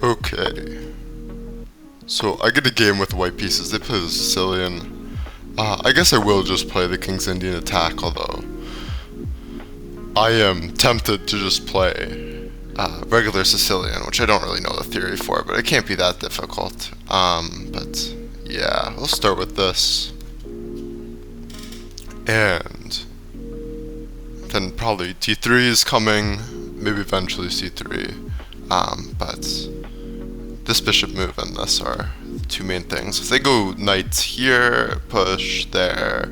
Okay. So I get a game with white pieces. They play the Sicilian. I guess I will just play the King's Indian attack, although I am tempted to just play regular Sicilian, which I don't really know the theory for, but it can't be that difficult. But yeah, we'll start with this. And then probably t3 is coming, maybe eventually c3. But this bishop move and this are the two main things. If they go knight here, push, there,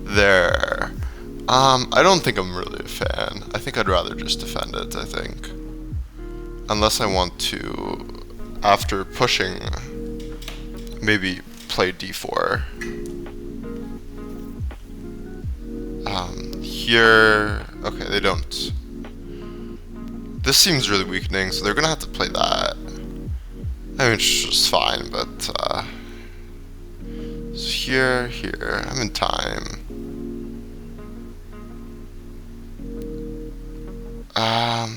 there, I don't think I'm really a fan. I think I'd rather just defend it, I think. Unless I want to, after pushing, maybe play d4. Here, okay, they don't. This seems really weakening, so they're gonna have to play that. I mean, it's just fine, but, so here, I'm in time.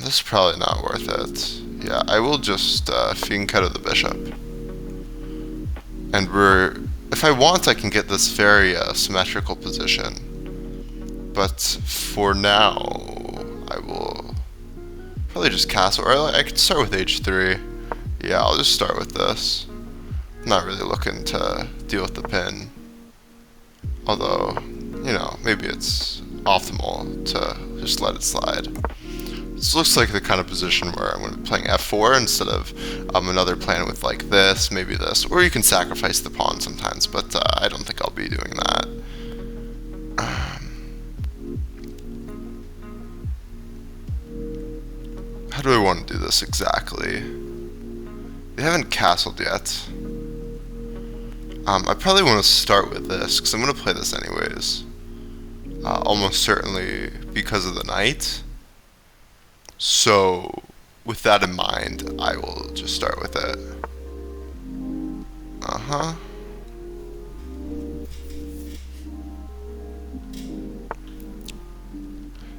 This is probably not worth it. Yeah, I will just, fianchetto the bishop. And if I want, I can get this very, symmetrical position. But for now, I will probably just castle, or I could start with h3. Yeah, I'll just start with this. I'm not really looking to deal with the pin. Although, you know, maybe it's optimal to just let it slide. This looks like the kind of position where I'm going to be playing f4 instead of another plan with like this, maybe this. Or you can sacrifice the pawn sometimes, but I don't think I'll be doing that. How do I want to do this exactly? They haven't castled yet. I probably want to start with this, because I'm going to play this anyways. Almost certainly because of the knight. So, with that in mind, I will just start with it.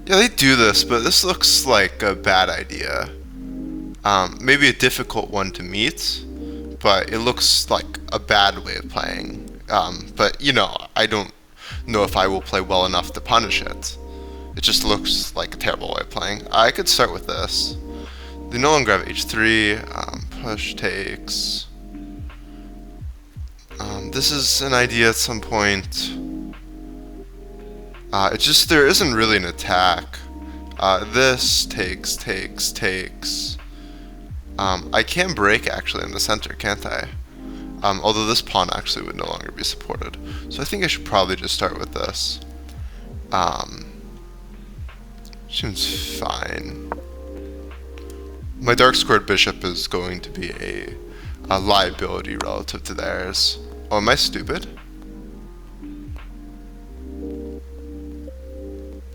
Yeah, they do this, but this looks like a bad idea. Maybe a difficult one to meet, but it looks like a bad way of playing. But, you know, I don't know if I will play well enough to punish it. It just looks like a terrible way of playing. I could start with this. They no longer have h3, push takes. This is an idea at some point. It's just there isn't really an attack. This takes. I can break actually in the center, can't I? Although this pawn actually would no longer be supported. So I think I should probably just start with this. Seems fine. My dark squared bishop is going to be a liability relative to theirs. Oh, am I stupid?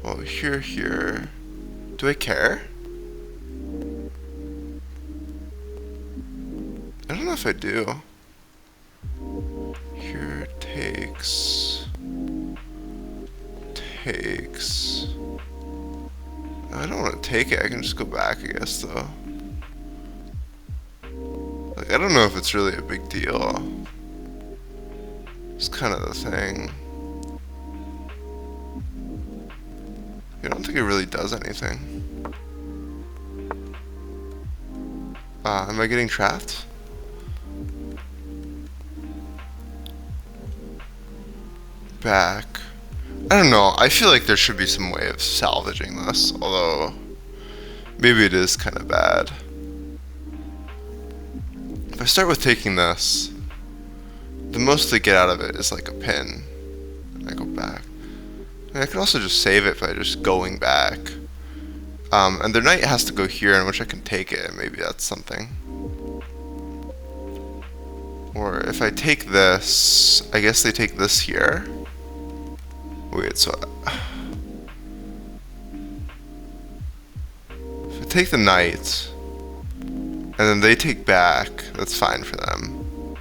Oh, here. Do I care? I don't know if I do. Here, takes. I don't want to take it, I can just go back, I guess, though. Like, I don't know if it's really a big deal. It's kind of the thing. I don't think it really does anything. Am I getting trapped? Back. I don't know, I feel like there should be some way of salvaging this, although maybe it is kind of bad. If I start with taking this, the most they get out of it is like a pin. And I go back. I mean, I can also just save it by just going back. And their knight has to go here, in which I can take it, maybe that's something. Or if I take this, I guess they take this here. Wait, so if I take the knight, and then they take back, that's fine for them.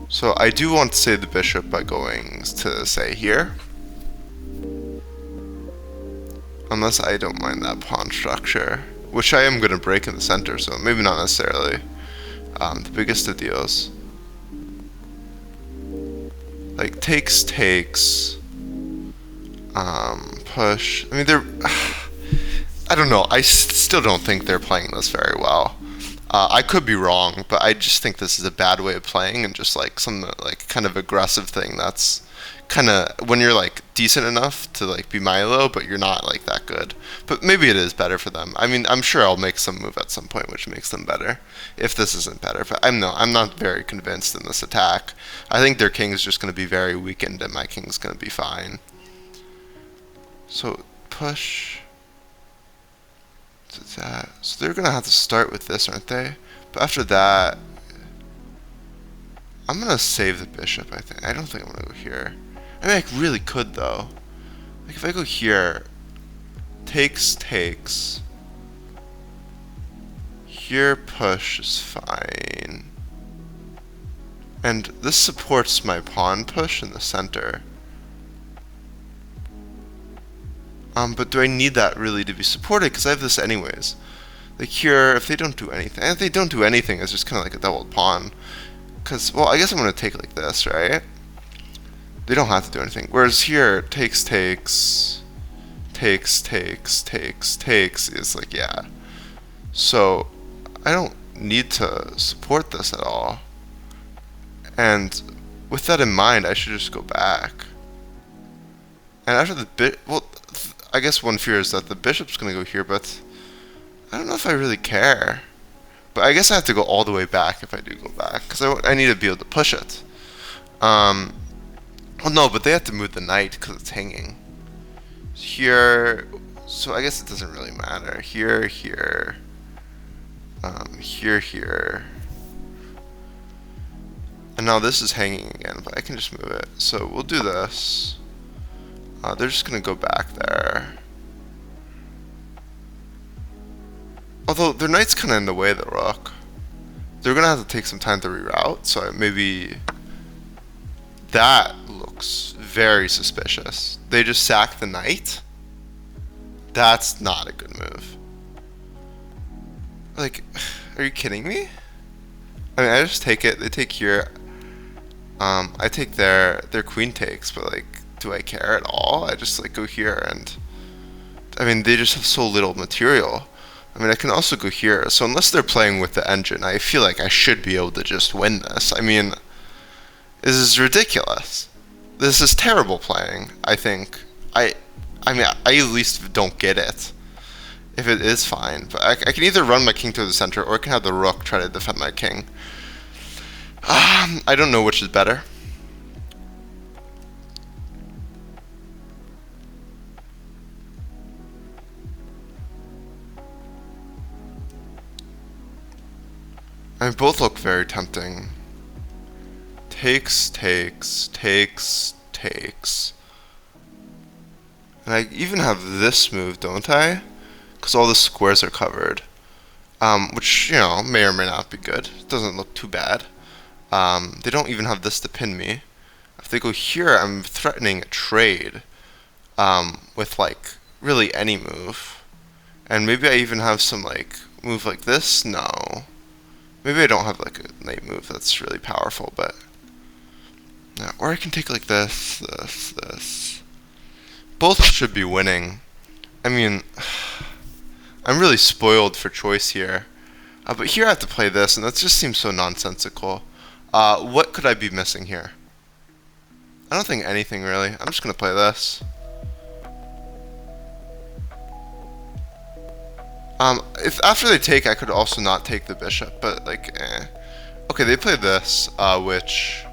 So I do want to save the bishop by going to, say, here. Unless I don't mind that pawn structure, which I am going to break in the center, so maybe not necessarily. the biggest of deals. Like, takes, push. I mean, they're... I don't know. I still don't think they're playing this very well. I could be wrong, but I just think this is a bad way of playing, and just like some like kind of aggressive thing that's kind of when you're like decent enough to like be Milo, but you're not like that good. But maybe it is better for them. I mean, I'm sure I'll make some move at some point which makes them better. If this isn't better, but I'm not very convinced in this attack. I think their king is just going to be very weakened, and my king's going to be fine. So push. That. So they're gonna have to start with this, aren't they? But after that, I'm gonna save the bishop. I think. I don't think I'm gonna go here. I mean, I really could though. Like if I go here, takes. Here, push is fine, and this supports my pawn push in the center. But do I need that really to be supported? Because I have this anyways. Like here, if they don't do anything, and if they don't do anything, it's just kind of like a doubled pawn. Because, well, I guess I'm going to take like this, right? They don't have to do anything. Whereas here, takes is like, yeah. So, I don't need to support this at all. And with that in mind, I should just go back. And after the bit, well, I guess one fear is that the bishop's going to go here, but I don't know if I really care. But I guess I have to go all the way back if I do go back, because I need to be able to push it. Well, no, but they have to move the knight because it's hanging. Here, so I guess it doesn't really matter. Here, here, here. And now this is hanging again, but I can just move it. So we'll do this. They're just going to go back there. Although their knight's kind of in the way of the rook. They're going to have to take some time to reroute, so maybe... That looks very suspicious. They just sack the knight? That's not a good move. Like, are you kidding me? I mean, I just take it, they take here. I take their queen takes, but like, do I care at all? I just like go here, and I mean they just have so little material. I mean I can also go here, so unless they're playing with the engine, I feel like I should be able to just win this. I mean, this is ridiculous. This is terrible playing, I think. I mean I at least don't get it. If it is fine, but I can either run my king to the center, or I can have the rook try to defend my king. I don't know which is better. I mean, both look very tempting. Takes. And I even have this move, don't I? Because all the squares are covered. Which, you know, may or may not be good. It doesn't look too bad. They don't even have this to pin me. If they go here, I'm threatening a trade with, like, really any move. And maybe I even have some, like, move like this? No. Maybe I don't have like a knight move that's really powerful, but yeah, or I can take like this. Both should be winning. I mean, I'm really spoiled for choice here. But here I have to play this, and that just seems so nonsensical. What could I be missing here? I don't think anything really. I'm just gonna play this. If after they take, I could also not take the bishop, but like, Okay, they played this, which,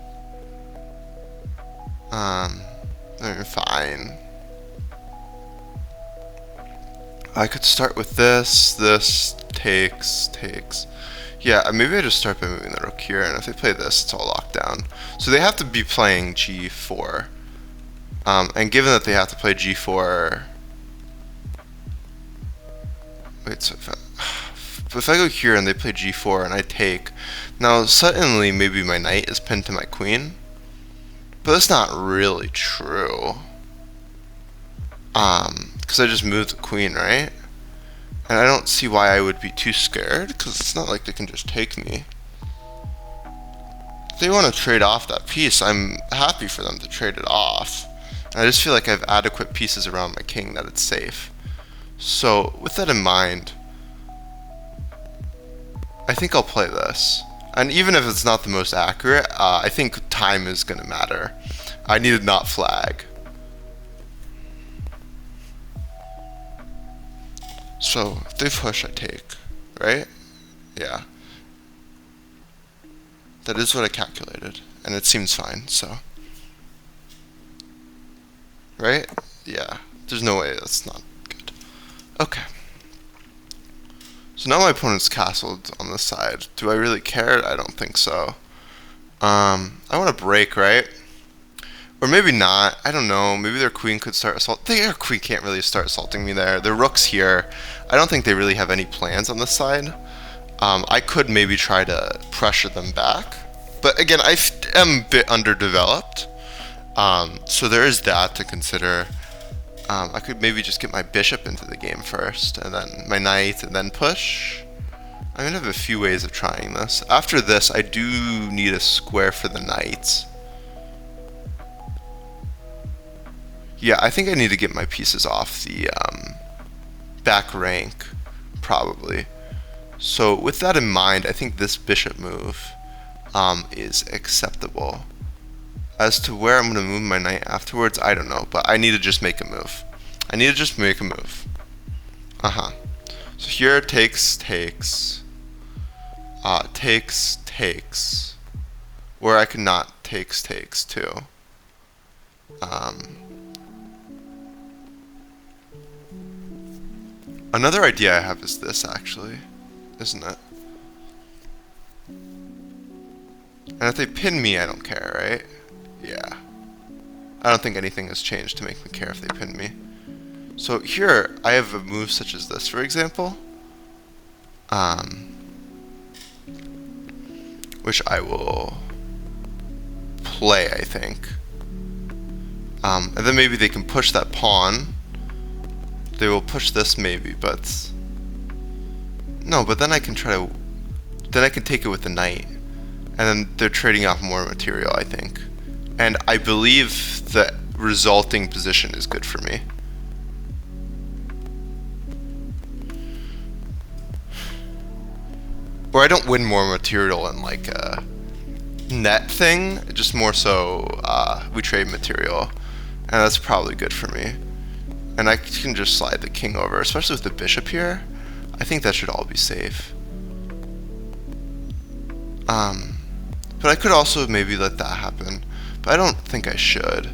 fine. I could start with this takes. Yeah, maybe I just start by moving the rook here, and if they play this, it's all locked down. So they have to be playing g4. And given that they have to play g4... Wait, so if I go here and they play g4 and I take, now suddenly maybe my knight is pinned to my queen, but that's not really true. Because I just moved the queen, right? And I don't see why I would be too scared, because it's not like they can just take me. If they want to trade off that piece, I'm happy for them to trade it off. And I just feel like I have adequate pieces around my king that it's safe. So with that in mind, I think I'll play this. And even if it's not the most accurate, I think time is going to matter. I need to not flag. So if they push, I take, right? Yeah. That is what I calculated, and it seems fine, so. Right? Yeah. There's no way that's not good. Okay. So now my opponent's castled on this side. Do I really care? I don't think so. I want to break, right? Or maybe not. I don't know. Maybe their queen could start assault. Their queen can't really start assaulting me there. Their rook's here. I don't think they really have any plans on this side. I could maybe try to pressure them back. But again, I am a bit underdeveloped. So there is that to consider. I could maybe just get my bishop into the game first, and then my knight, and then push. I'm going to have a few ways of trying this. After this, I do need a square for the knight. Yeah, I think I need to get my pieces off the back rank, probably. So with that in mind, I think this bishop move is acceptable. As to where I'm going to move my knight afterwards, I don't know, but I need to just make a move. I need to just make a move. So here takes, takes, where I could not takes too. Another idea I have is this, actually, isn't it? And if they pin me, I don't care, right? Yeah. I don't think anything has changed to make me care if they pin me. So here, I have a move such as this, for example. Which I will play, I think. And then maybe they can push that pawn. They will push this maybe, but... No, but then I can try to... Then I can take it with the knight. And then they're trading off more material, I think. And I believe the resulting position is good for me. Or I don't win more material in like a net thing, just more so we trade material. And that's probably good for me. And I can just slide the king over, especially with the bishop here. I think that should all be safe. But I could also maybe let that happen. But I don't think I should.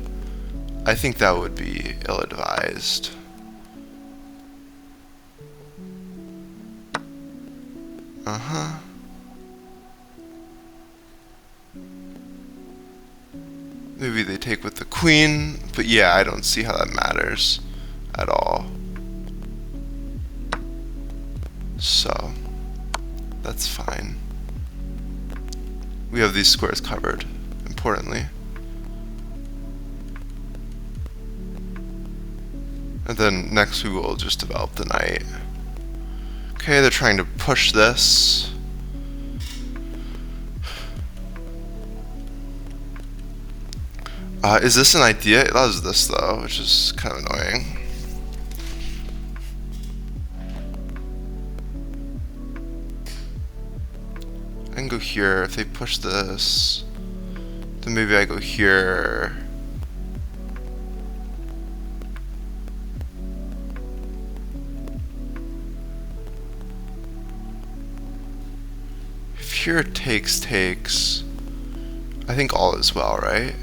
I think that would be ill-advised. Maybe they take with the queen, but yeah, I don't see how that matters at all. So, that's fine. We have these squares covered, importantly. And then next we will just develop the knight. Okay, they're trying to push this. Is this an idea? It allows this though, which is kind of annoying. I can go here. If they push this, then maybe I go here. If here takes, I think all is well, right?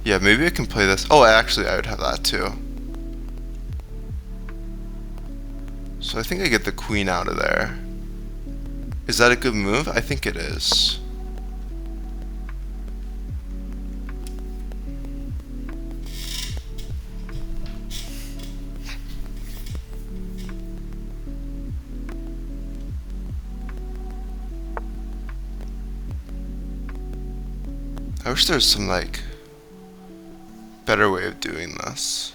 Yeah, maybe I can play this. Oh, actually, I would have that too. So I think I get the queen out of there. Is that a good move? I think it is. I wish there was some, like, better way of doing this.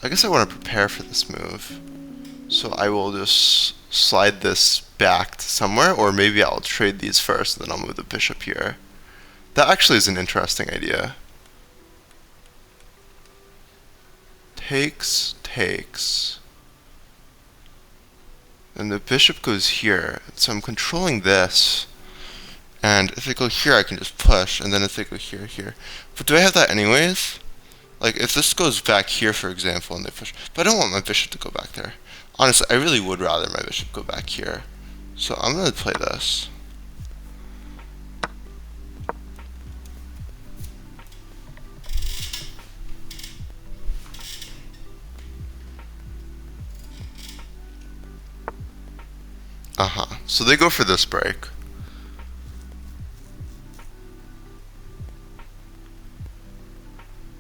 I guess I want to prepare for this move. So I will just slide this back to somewhere, or maybe I'll trade these first, and then I'll move the bishop here. That actually is an interesting idea. Takes, takes. And the bishop goes here, so I'm controlling this. And if they go here, I can just push, and then if they go here, here. But do I have that anyways? Like, if this goes back here, for example, and they push... But I don't want my bishop to go back there. Honestly, I really would rather my bishop go back here. So I'm going to play this. So they go for this break.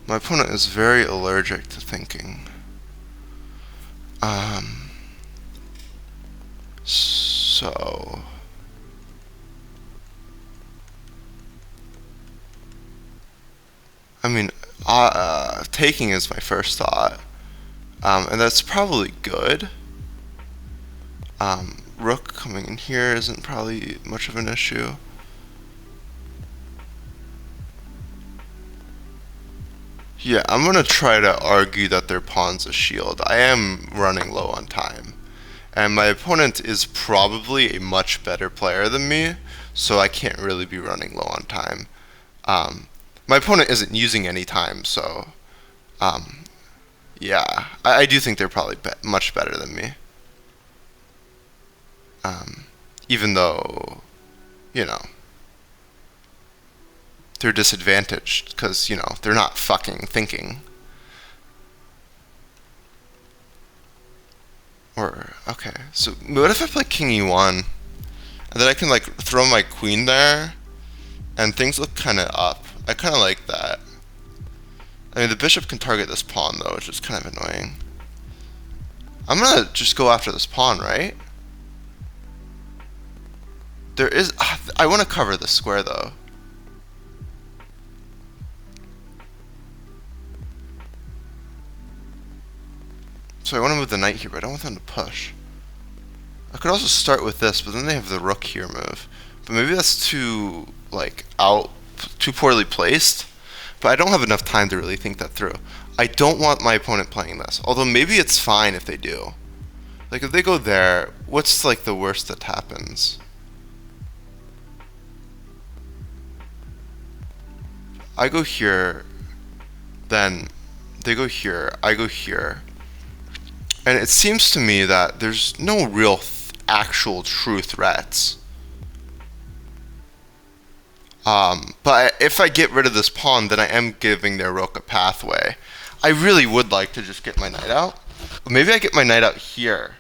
My opponent is very allergic to thinking. So... I mean, taking is my first thought. And that's probably good. Rook coming in here isn't probably much of an issue. Yeah, I'm gonna try to argue that their pawn's a shield. I am running low on time. And my opponent is probably a much better player than me, so I can't really be running low on time. My opponent isn't using any time, so yeah, I do think they're probably much better than me. Even though, you know, they're disadvantaged because, you know, they're not fucking thinking. Or, okay, so what if I play king e1? And then I can, like, throw my queen there, and things look kind of up. I kind of like that. I mean, the bishop can target this pawn, though, which is kind of annoying. I'm gonna just go after this pawn, right? There is... I want to cover this square, though. So I want to move the knight here, but I don't want them to push. I could also start with this, but then they have the rook here move. But maybe that's too, like, too poorly placed. But I don't have enough time to really think that through. I don't want my opponent playing this. Although maybe it's fine if they do. Like, if they go there, what's, like, the worst that happens? I go here, then they go here, I go here. And it seems to me that there's no real actual true threats. But if I get rid of this pawn, then I am giving their rook a pathway. I really would like to just get my knight out. Maybe I get my knight out here.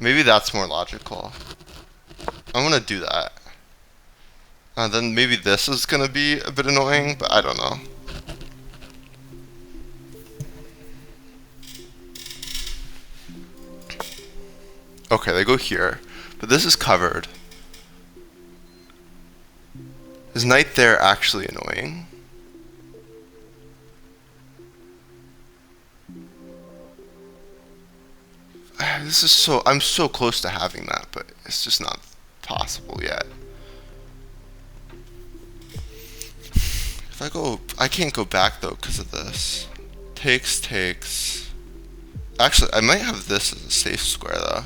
Maybe that's more logical. I'm gonna do that. Then maybe this is gonna be a bit annoying, but I don't know. Okay, they go here, but this is covered. Is knight there actually annoying? This is so... I'm so close to having that, but it's just not possible yet. If I go... I can't go back, though, because of this. Takes, takes... Actually, I might have this as a safe square, though.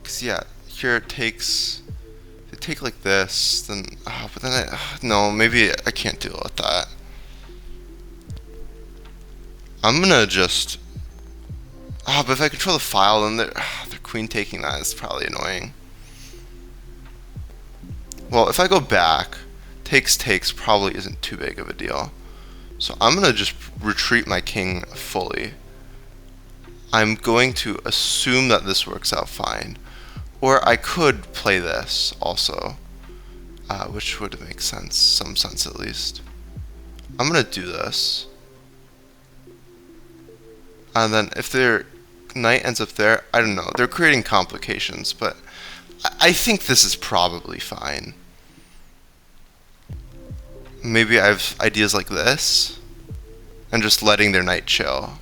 Because, yeah, here it takes... They take like this, then... but then no, maybe I can't deal with that. I'm gonna just... but if I control the file, then their queen taking that is probably annoying. Well, if I go back, takes probably isn't too big of a deal. So I'm gonna just retreat my king fully. I'm going to assume that this works out fine. Or I could play this also, which would make sense, some sense at least. I'm gonna do this. And then if their knight ends up there, I don't know, they're creating complications, but I think this is probably fine. Maybe I have ideas like this, and just letting their knight chill.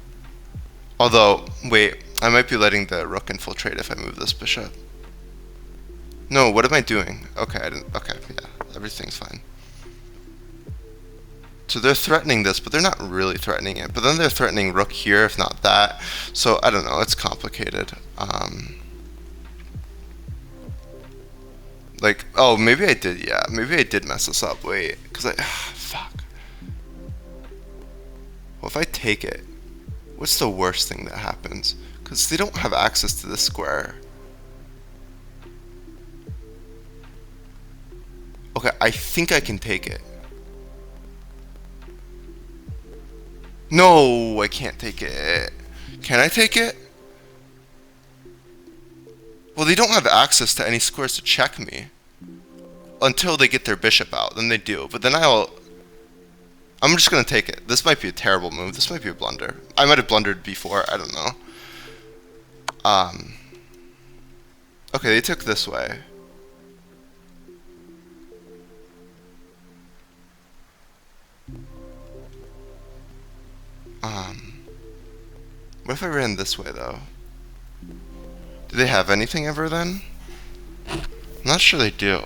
Although, wait, I might be letting the rook infiltrate if I move this bishop. No, what am I doing? Okay, I didn't. Okay, yeah, everything's fine. So they're threatening this, but they're not really threatening it. But then they're threatening rook here, if not that. So I don't know. It's complicated. Like, oh, maybe I did. Yeah, maybe I did mess this up. Wait, because fuck. Well, if I take it, what's the worst thing that happens? Because they don't have access to this square. Okay, I think I can take it. No, I can't take it. Can I take it? Well, they don't have access to any squares to check me. Until they get their bishop out, then they do. But then I'm just gonna take it. This might be a terrible move. This might be a blunder. I might have blundered before, I don't know. Okay, they took this way. What if I ran this way, though? Do they have anything ever, then? I'm not sure they do.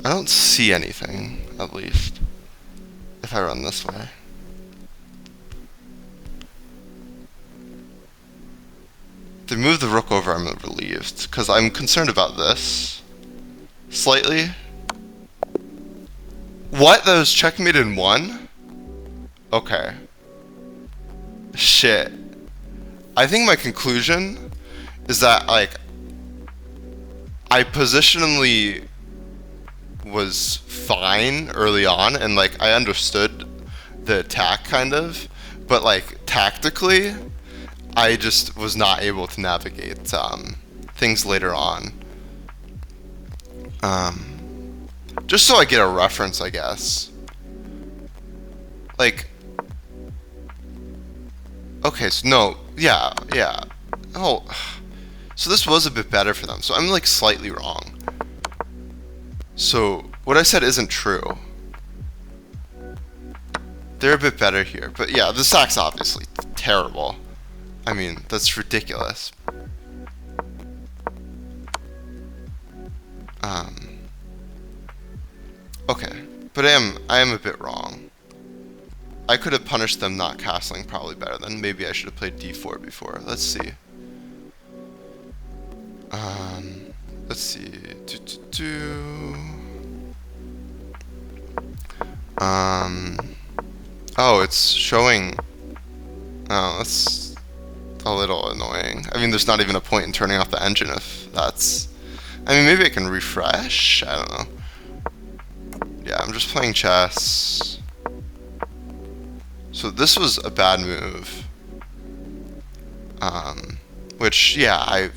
I don't see anything, at least, if I run this way. They move the rook over, I'm relieved, because I'm concerned about this. Slightly. What? That was checkmate in one? Okay. Shit. I think my conclusion is that, like, I positionally was fine early on, and, like, I understood the attack, kind of, but, like, tactically, I just was not able to navigate things later on. Just so I get a reference, I guess. Like, okay, so no, yeah. Oh, so this was a bit better for them. So I'm like slightly wrong. So what I said isn't true. They're a bit better here, but yeah, the sack's obviously terrible. I mean, that's ridiculous. Okay, but I am a bit wrong. I could have punished them not castling probably better than. Maybe I should have played d4 before. Let's see. Let's see. Oh, it's showing. Oh, that's a little annoying. I mean, there's not even a point in turning off the engine if that's. I mean, maybe I can refresh. I don't know. Yeah, I'm just playing chess. So this was a bad move. Which, yeah, I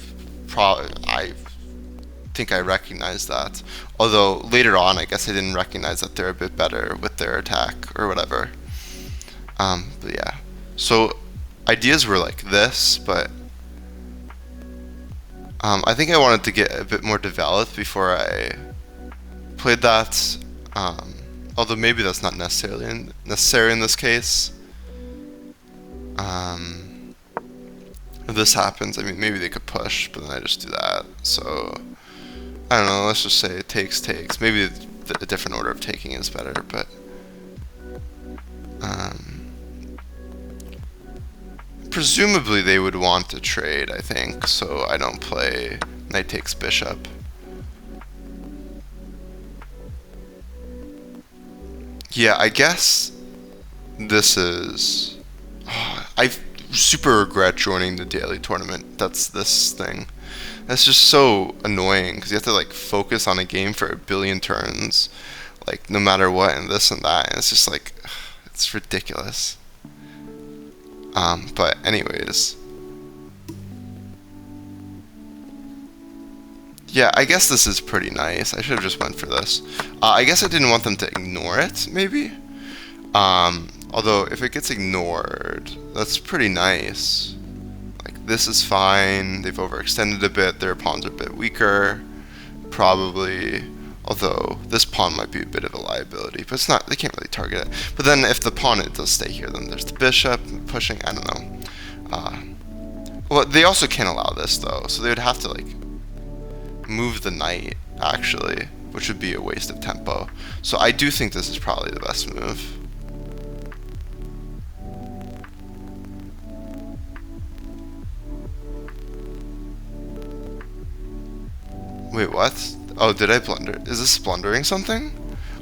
think I recognize that. Although later on, I guess I didn't recognize that they're a bit better with their attack or whatever. But yeah. So ideas were like this, but I think I wanted to get a bit more developed before I played that. Although maybe that's not necessary in this case. If this happens, I mean, maybe they could push, but then I just do that. So I don't know. Let's just say it takes. Maybe a different order of taking is better, but presumably they would want to trade, I think. So I don't play knight takes bishop. Yeah, I guess this is. Oh, I super regret joining the daily tournament. That's this thing. That's just so annoying because you have to like focus on a game for a billion turns, like no matter what, and this and that. And it's just like, it's ridiculous. But anyways. Yeah, I guess this is pretty nice. I should have just went for this. I guess I didn't want them to ignore it, maybe? Although, if it gets ignored, that's pretty nice. Like, this is fine. They've overextended a bit. Their pawns are a bit weaker. Probably. Although this pawn might be a bit of a liability, but it's not. They can't really target it. But then if the pawn it does stay here, then there's the bishop pushing. I don't know. Well, they also can't allow this though, so they would have to like move the knight actually, which would be a waste of tempo. So I do think this is probably the best move. Wait, what? Oh, did I blunder? Is this blundering something?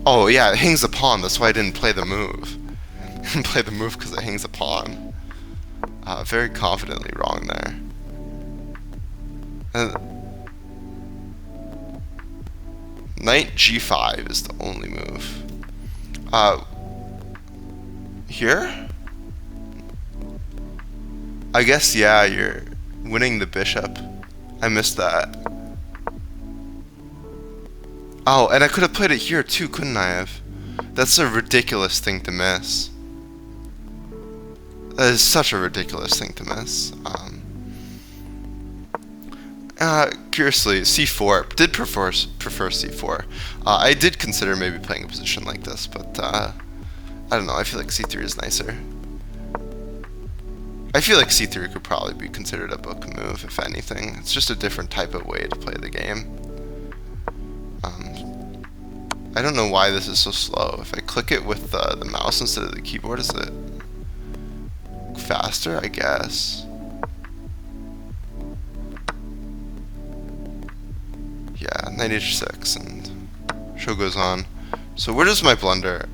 Oh yeah, it hangs the pawn. That's why I didn't play the move. I didn't play the move because it hangs the pawn. Very confidently wrong there. Knight g5 is the only move. Here? I guess, yeah, you're winning the bishop. I missed that. Oh, and I could have played it here too, couldn't I have? That's a ridiculous thing to miss. That is such a ridiculous thing to miss. Curiously, c4. Did prefer c4. I did consider maybe playing a position like this, but I don't know. I feel like c3 is nicer. I feel like c3 could probably be considered a book move, if anything. It's just a different type of way to play the game. I don't know why this is so slow. If I click it with the mouse instead of the keyboard, is it faster? I guess. Yeah, knight h6, and show goes on. So where does my blunder?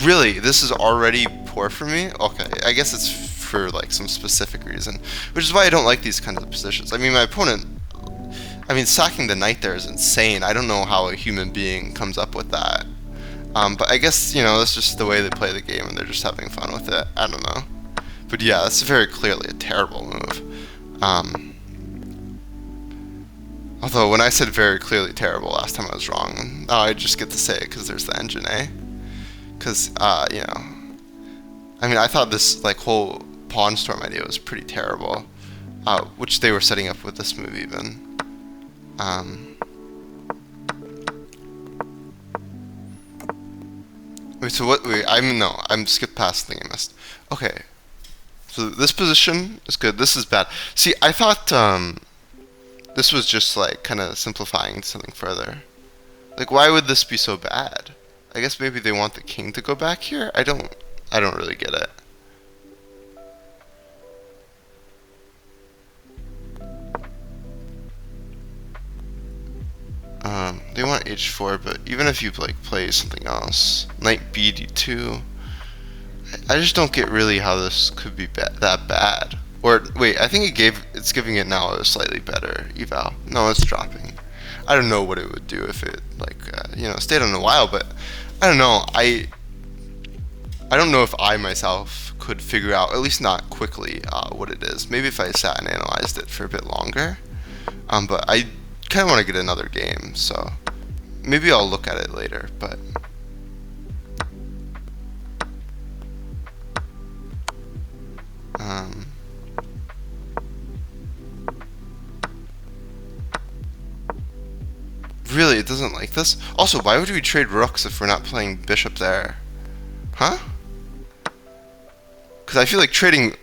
Really, this is already poor for me? Okay, I guess it's for like some specific reason, which is why I don't like these kinds of positions. I mean, my opponent, sacking the knight there is insane. I don't know how a human being comes up with that. But I guess, that's just the way they play the game and they're just having fun with it. I don't know. But yeah, that's very clearly a terrible move. Although when I said very clearly terrible last time I was wrong. Now I just get to say it because there's the engine, eh? Because, I thought this like whole pawn storm idea was pretty terrible. Which they were setting up with this move even. Wait, so what? Wait, I'm skipped past the thing I missed. Okay, so this position is good. This is bad. See, I thought this was just like kind of simplifying something further. Like, why would this be so bad? I guess maybe they want the king to go back here. I don't really get it. They want h4, but even if you like play something else, knight b d2, I just don't get really how this could be that bad. Or wait, I think it's giving it now a slightly better eval. No, it's dropping. I don't know what it would do if it like stayed on a while, but I don't know. I don't know if I myself could figure out, at least not quickly, what it is. Maybe if I sat and analyzed it for a bit longer. But I kind of want to get another game, so maybe I'll look at it later, but really, it doesn't like this? Also, why would we trade rooks if we're not playing bishop there? Huh? Because I feel like trading,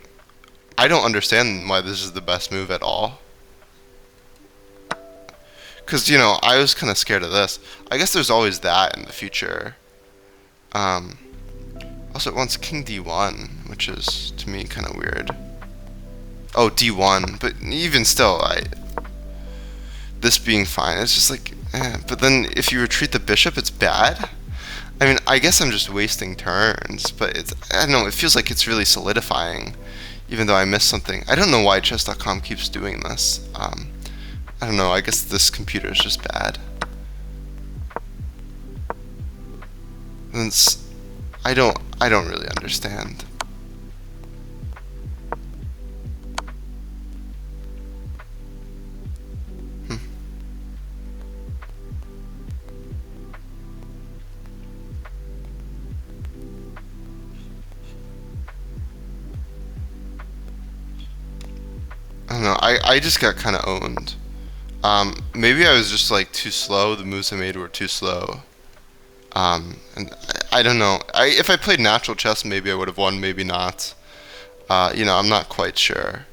I don't understand why this is the best move at all. Because, I was kind of scared of this. I guess there's always that in the future. Also, it wants king d1, which is, to me, kind of weird. Oh, d1, but even still, this being fine, it's just like, But then, if you retreat the bishop, it's bad? I guess I'm just wasting turns, but I don't know, it feels like it's really solidifying, even though I missed something. I don't know why chess.com keeps doing this. I don't know, I guess this computer is just bad. And I don't really understand. I don't know, I just got kind of owned. Maybe I was just like too slow. The moves I made were too slow. And I don't know. If I played natural chess, maybe I would have won. Maybe not. I'm not quite sure.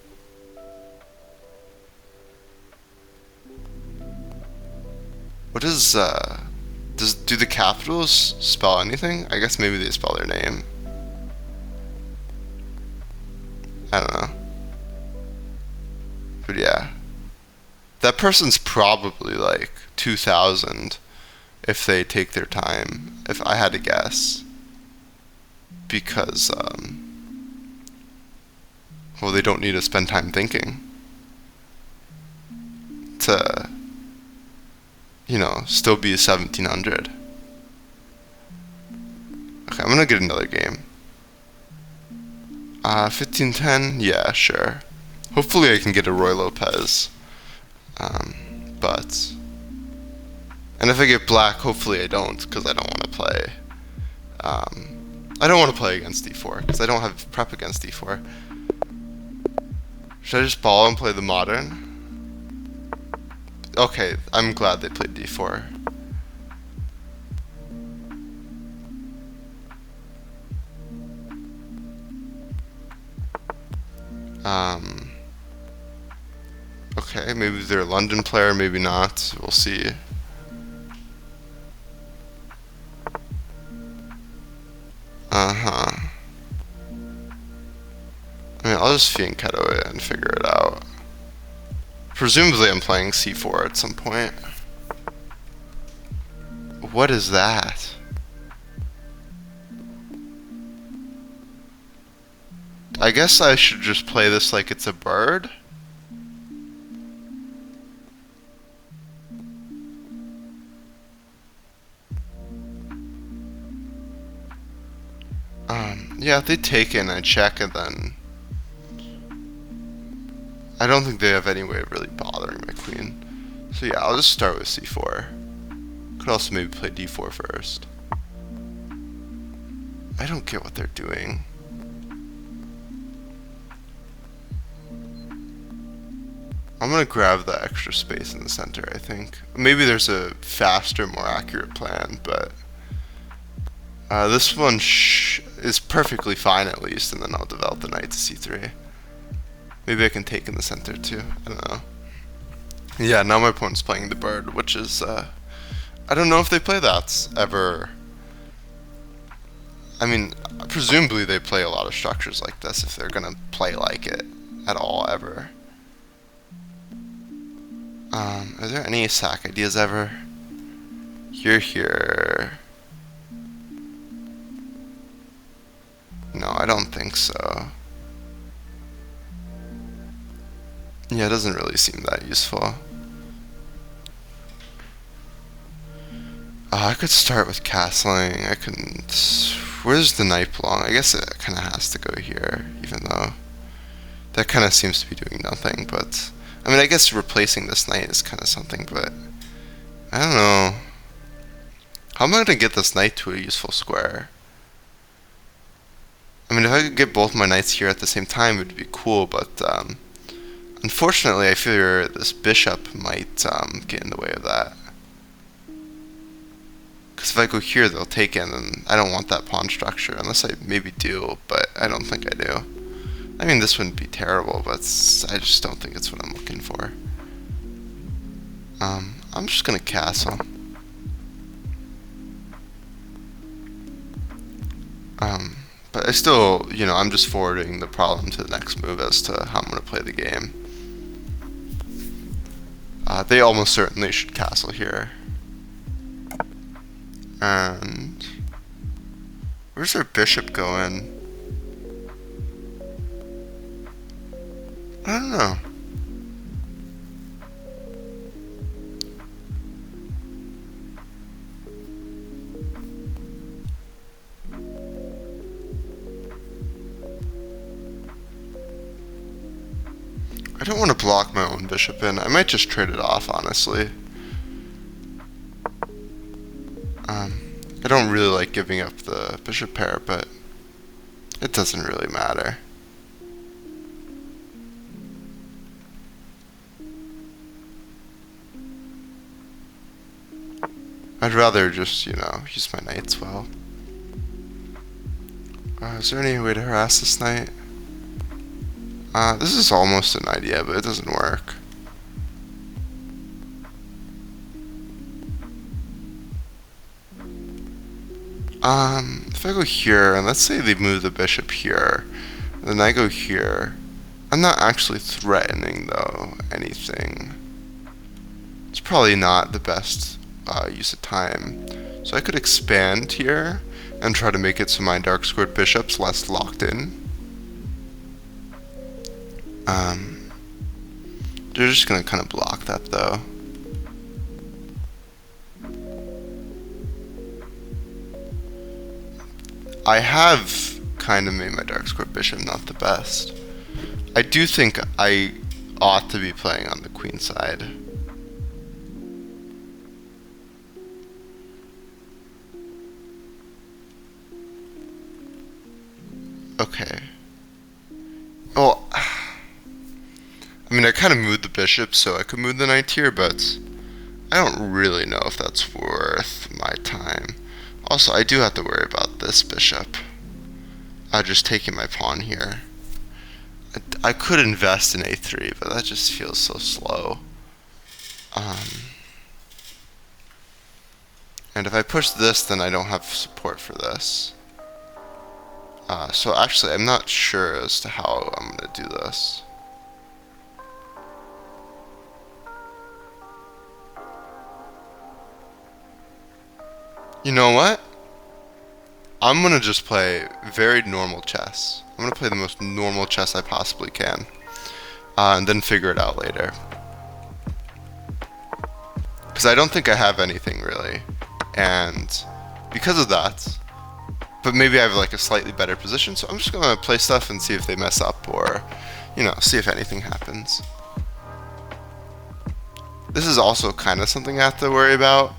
What is do the capitals spell anything? I guess maybe they spell their name. I don't know. But yeah. That person's probably like 2,000 if they take their time, if I had to guess. Because, well, they don't need to spend time thinking to, still be 1,700. Okay, I'm gonna get another game. 15-10? Yeah, sure. Hopefully I can get a Roy Lopez. But... And if I get black, hopefully I don't, because I don't want to play. I don't want to play against d4, because I don't have prep against d4. Should I just ball and play the modern? Okay, I'm glad they played d4. Okay, maybe they're a London player, maybe not. We'll see. I mean, I'll just fianchetto it and figure it out. Presumably I'm playing c4 at some point. What is that? I guess I should just play this like it's a bird? Yeah, if they take it and I check and then... I don't think they have any way of really bothering my queen. So yeah, I'll just start with c4. Could also maybe play d4 first. I don't get what they're doing. I'm gonna grab the extra space in the center, I think. Maybe there's a faster, more accurate plan, but... this one is perfectly fine at least, and then I'll develop the knight to c3. Maybe I can take in the center too, I don't know. Yeah, now my opponent's playing the bird, which is, I don't know if they play that ever. I mean, presumably they play a lot of structures like this if they're gonna play like it at all, ever. Are there any sack ideas ever? Here. No, I don't think so. Yeah, it doesn't really seem that useful. I could start with castling. I couldn't... Where's the knight belong? I guess it kind of has to go here, even though that kind of seems to be doing nothing, but... I mean, I guess replacing this knight is kind of something, but... I don't know. How am I going to get this knight to a useful square? I mean, if I could get both my knights here at the same time, it would be cool, but... unfortunately, I fear this bishop might get in the way of that. Because if I go here, they'll take in, and I don't want that pawn structure, unless I maybe do, but I don't think I do. I mean, this wouldn't be terrible, but I just don't think it's what I'm looking for. I'm just going to castle. But I still, I'm just forwarding the problem to the next move as to how I'm going to play the game. They almost certainly should castle here. And where's their bishop going? I don't know. I don't want to block my own bishop in. I might just trade it off, honestly. I don't really like giving up the bishop pair, but it doesn't really matter. I'd rather just, you know, use my knights well. Is there any way to harass this knight? This is almost an idea, but it doesn't work. If I go here, and let's say they move the bishop here, then I go here. I'm not actually threatening, though, anything. It's probably not the best use of time. So I could expand here and try to make it so my dark squared bishop's less locked in. They're just gonna kind of block that, though. I have kind of made my dark squared bishop not the best. I do think I ought to be playing on the queen side. Okay. Well, I mean, I kind of moved the bishop, so I could move the knight here, but I don't really know if that's worth my time. Also, I do have to worry about this bishop. Just taking my pawn here. I could invest in a3, but that just feels so slow. And if I push this, then I don't have support for this. So actually, I'm not sure as to how I'm going to do this. You know what? I'm gonna just play very normal chess. I'm gonna play the most normal chess I possibly can, and then figure it out later. Because I don't think I have anything really, and because of that, but maybe I have like a slightly better position, so I'm just gonna play stuff and see if they mess up, or, you know, see if anything happens. This is also kind of something I have to worry about.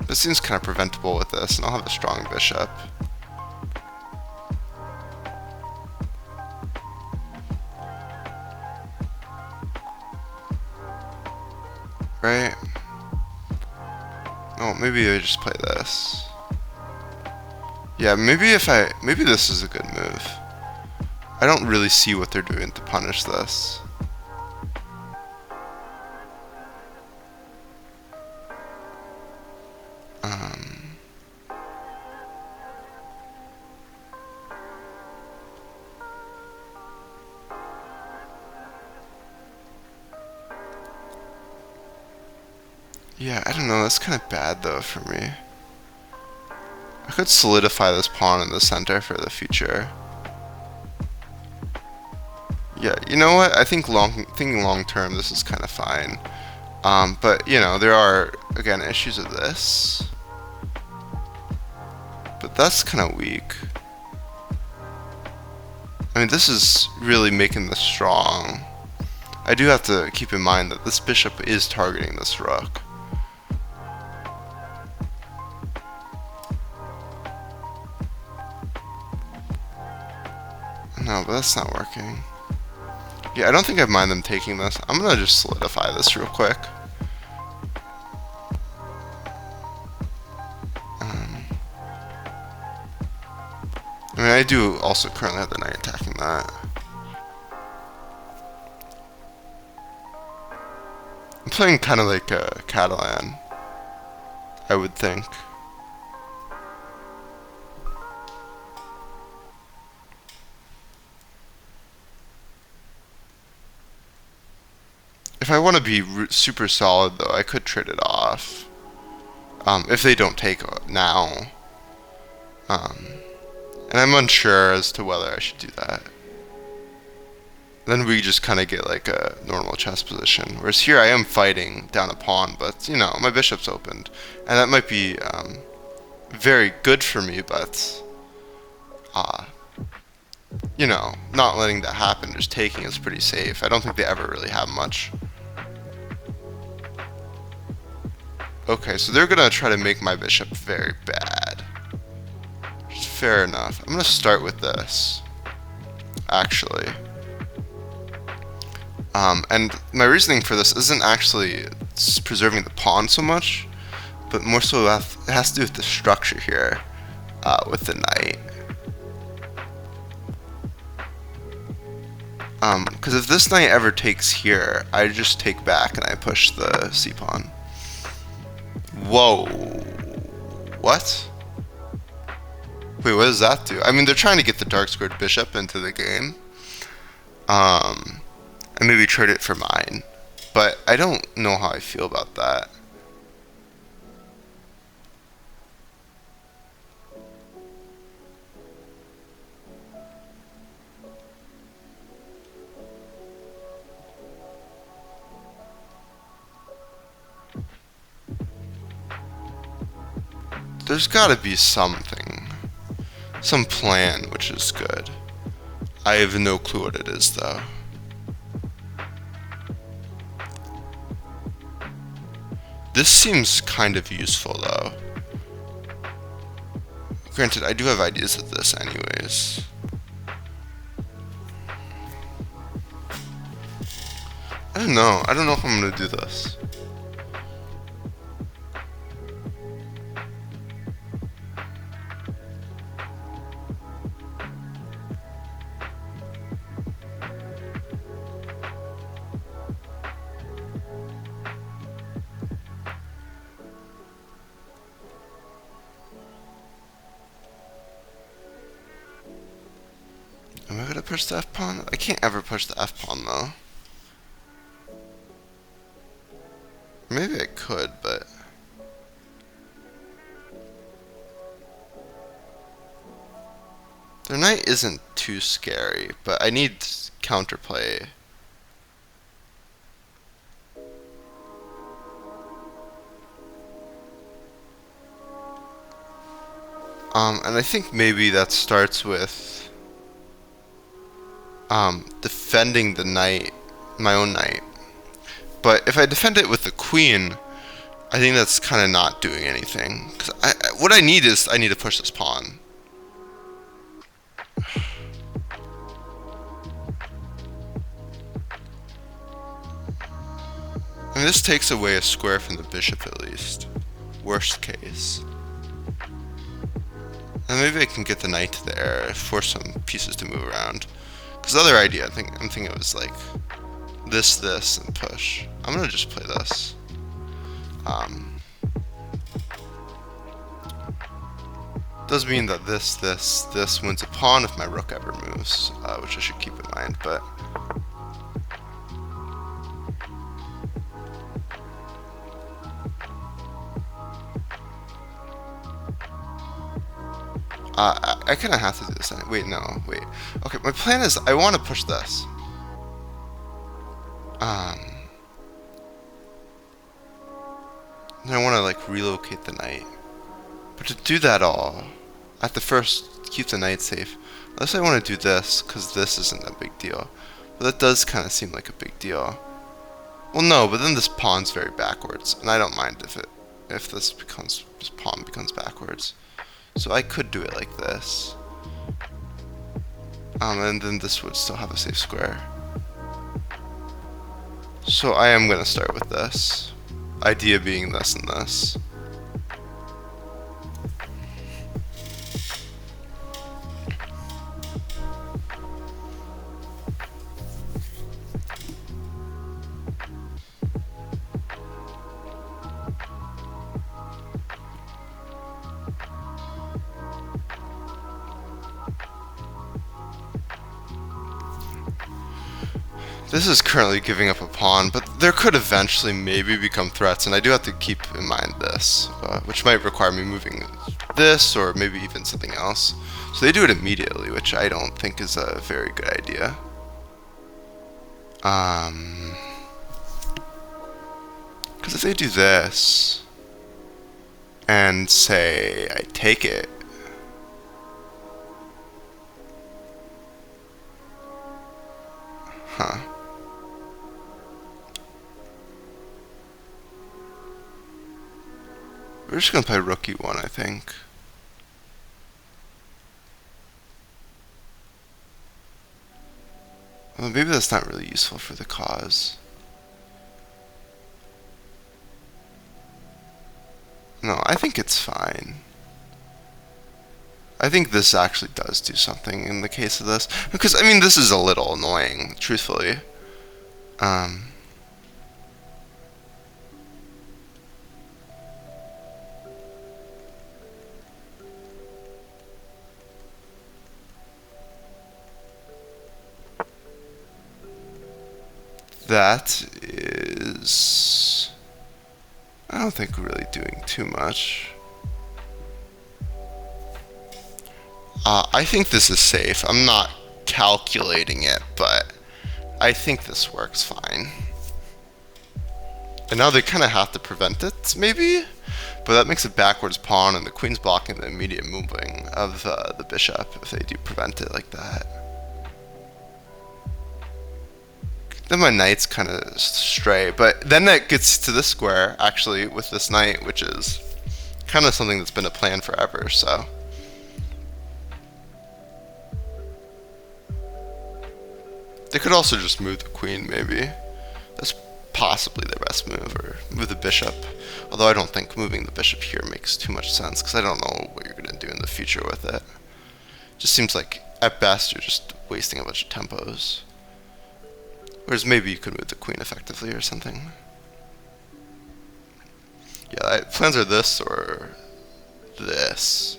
This seems kind of preventable with this, and I'll have a strong bishop. Right? Oh, maybe I just play this. Yeah, maybe this is a good move. I don't really see what they're doing to punish this. Yeah, I don't know, that's kind of bad though for me. I could solidify this pawn in the center for the future. Yeah, you know what? I think thinking long term, this is kind of fine. But you know, there are again issues with this. But that's kind of weak. I mean, this is really making this strong. I do have to keep in mind that this bishop is targeting this rook. No, but that's not working. Yeah, I don't think I mind them taking this. I'm gonna just solidify this real quick. I mean, I do also currently have the knight attacking that. I'm playing kind of like a Catalan, I would think. If I want to be super solid, though, I could trade it off. If they don't take now. And I'm unsure as to whether I should do that. Then we just kind of get like a normal chess position. Whereas here I am fighting down a pawn, but, you know, my bishop's opened. And that might be very good for me, but, you know, not letting that happen, just taking is pretty safe. I don't think they ever really have much. Okay, so they're gonna try to make my bishop very bad. Fair enough. I'm gonna start with this, actually. And my reasoning for this isn't actually preserving the pawn so much, but more so it has to do with the structure here with the knight. Because if this knight ever takes here, I just take back and I push the c-pawn. Whoa. What? Wait, what does that do? I mean, they're trying to get the dark squared bishop into the game. And maybe trade it for mine. But I don't know how I feel about that. There's gotta be something. Some plan, which is good. I have no clue what it is, though. This seems kind of useful, though. Granted, I do have ideas of this anyways. I don't know. I don't know if I'm gonna do this. Am I gonna push the f-pawn? I can't ever push the f-pawn, though. Maybe I could, but... Their knight isn't too scary, but I need counterplay. And I think maybe that starts with defending the knight, my own knight. But if I defend it with the queen, I think that's kind of not doing anything. Cause what I need is I need to push this pawn. I mean, this takes away a square from the bishop at least. Worst case. And maybe I can get the knight to there, force some pieces to move around. Because the other idea, I'm thinking it was like this, and push. I'm gonna just play this. Does mean that this wins a pawn if my rook ever moves, which I should keep in mind, but... I kind of have to do this. Wait, no, wait. Okay, my plan is I want to push this. And I want to like relocate the knight. But to do that all, I have to first keep the knight safe. Unless I want to do this, because this isn't a big deal. But that does kind of seem like a big deal. Well, no, but then this pawn's very backwards, and I don't mind if this pawn becomes backwards. So I could do it like this. And then this would still have a safe square. So I am going to start with this. Idea being this and this. This is currently giving up a pawn, but there could eventually maybe become threats, and I do have to keep in mind this, which might require me moving this, or maybe even something else. So they do it immediately, which I don't think is a very good idea. Because if they do this, and say I take it, huh. We're just gonna play rook e1, I think. Well, maybe that's not really useful for the cause. No, I think it's fine. I think this actually does do something in the case of this. Because, I mean, this is a little annoying, truthfully. That is... I don't think really doing too much. I think this is safe. I'm not calculating it, but I think this works fine. And now they kind of have to prevent it, maybe? But that makes a backwards pawn, and the queen's blocking the immediate moving of the bishop if they do prevent it like that. Then my knight's kind of stray, but then that gets to this square, actually, with this knight, which is kind of something that's been a plan forever, so... They could also just move the queen, maybe. That's possibly the best move, or move the bishop. Although I don't think moving the bishop here makes too much sense, because I don't know what you're going to do in the future with it. Just seems like, at best, you're just wasting a bunch of tempos. Whereas maybe you could move the queen effectively or something. Yeah, plans are this or this.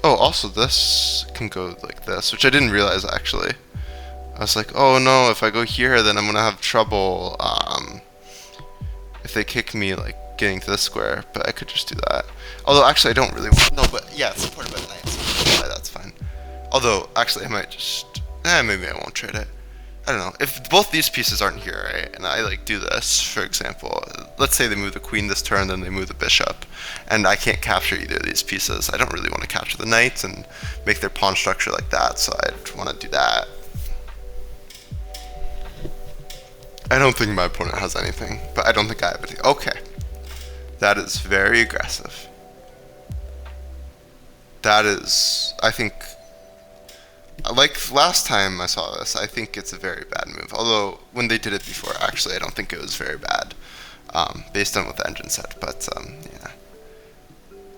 Oh, also this can go like this, which I didn't realize actually. I was like, oh no, if I go here, then I'm gonna have trouble if they kick me, like, getting to this square, but I could just do that. Although, actually, I don't really want... No, but, yeah, it's supported by the knight, so that's fine. Although, actually, I might just... maybe I won't trade it. I don't know. If both these pieces aren't here, right, and I, like, do this, for example, let's say they move the queen this turn, then they move the bishop, and I can't capture either of these pieces. I don't really want to capture the knight and make their pawn structure like that, so I'd want to do that. I don't think my opponent has anything, but I don't think I have anything. Okay. That is very aggressive. That is, I think, like last time I saw this, I think it's a very bad move. Although, when they did it before, actually, I don't think it was very bad, based on what the engine said, but, yeah.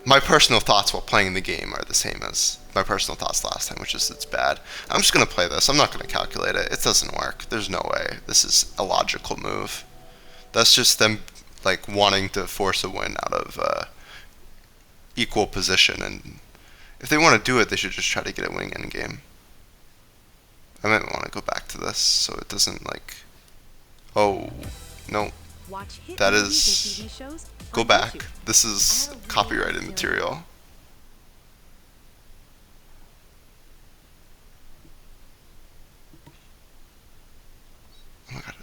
My personal thoughts while playing the game are the same as my personal thoughts last time, which is it's bad. I'm just going to play this. I'm not going to calculate it. It doesn't work. There's no way. This is a logical move. That's just them, like, wanting to force a win out of equal position. And if they want to do it, they should just try to get a winning endgame. I might want to go back to this so it doesn't, like... Oh, no. That is... Go back. This is copyrighted material. Oh my god.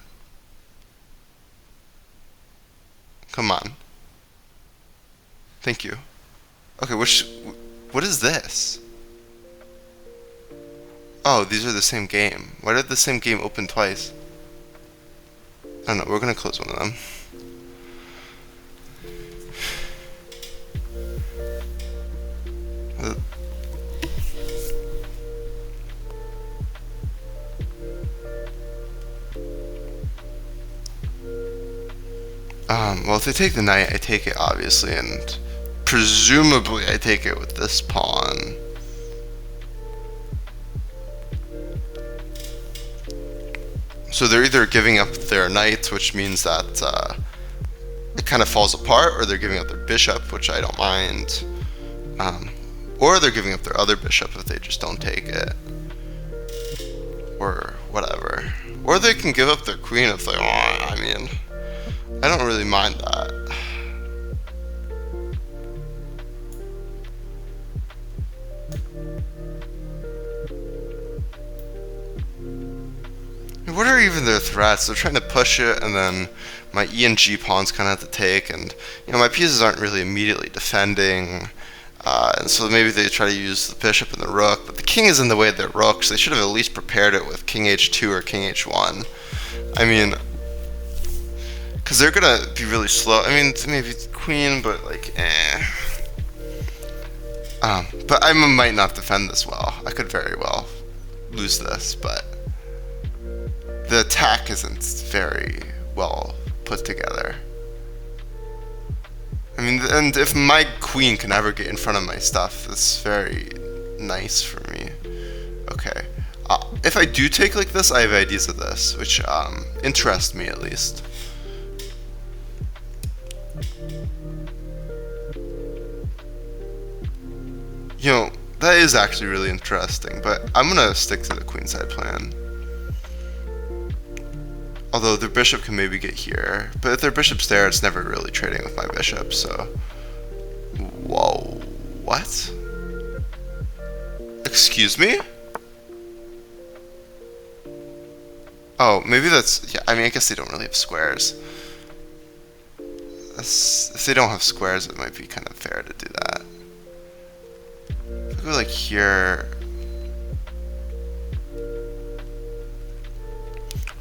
Come on. Thank you. Okay, what is this? Oh, these are the same game. Why did the same game open twice? I don't know, we're gonna close one of them. Well, if they take the knight, I take it, obviously, and presumably I take it with this pawn. So they're either giving up their knight, which means that it kind of falls apart, or they're giving up their bishop, which I don't mind. Or they're giving up their other bishop if they just don't take it. Or whatever. Or they can give up their queen if they want. I mean, I don't really mind that. What are even their threats? They're trying to push it, and then my E and G pawns kind of have to take, and you know, my pieces aren't really immediately defending, and so maybe they try to use the bishop and the rook, but the king is in the way of their rook, so they should have at least prepared it with king h2 or king h1. I mean, Because they're gonna be really slow. I mean, maybe queen, but like, eh. But I might not defend this well. I could very well lose this, but the attack isn't very well put together. I mean, and if my queen can ever get in front of my stuff, that's very nice for me. Okay. If I do take like this, I have ideas of this, which interest me at least. You know, that is actually really interesting, but I'm gonna stick to the queenside plan. Although their bishop can maybe get here, but if their bishop's there, it's never really trading with my bishop, so... Whoa, what? Excuse me? Oh, maybe that's... Yeah, I mean, I guess they don't really have squares. If they don't have squares, it might be kind of fair to do that. If I go like here...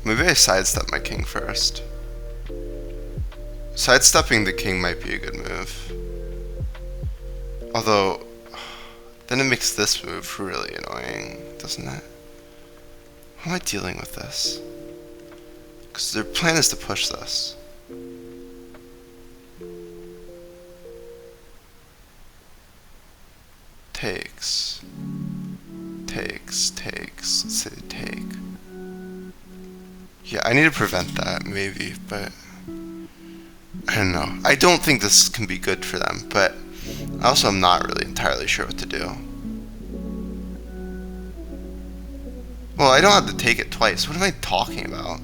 Maybe I sidestep my king first. Sidestepping the king might be a good move. Although, then it makes this move really annoying, doesn't it? How am I dealing with this? Because their plan is to push this. Takes. Let's say take. Yeah, I need to prevent that, maybe, but I don't know. I don't think this can be good for them, but also I'm not really entirely sure what to do. Well, I don't have to take it twice. What am I talking about?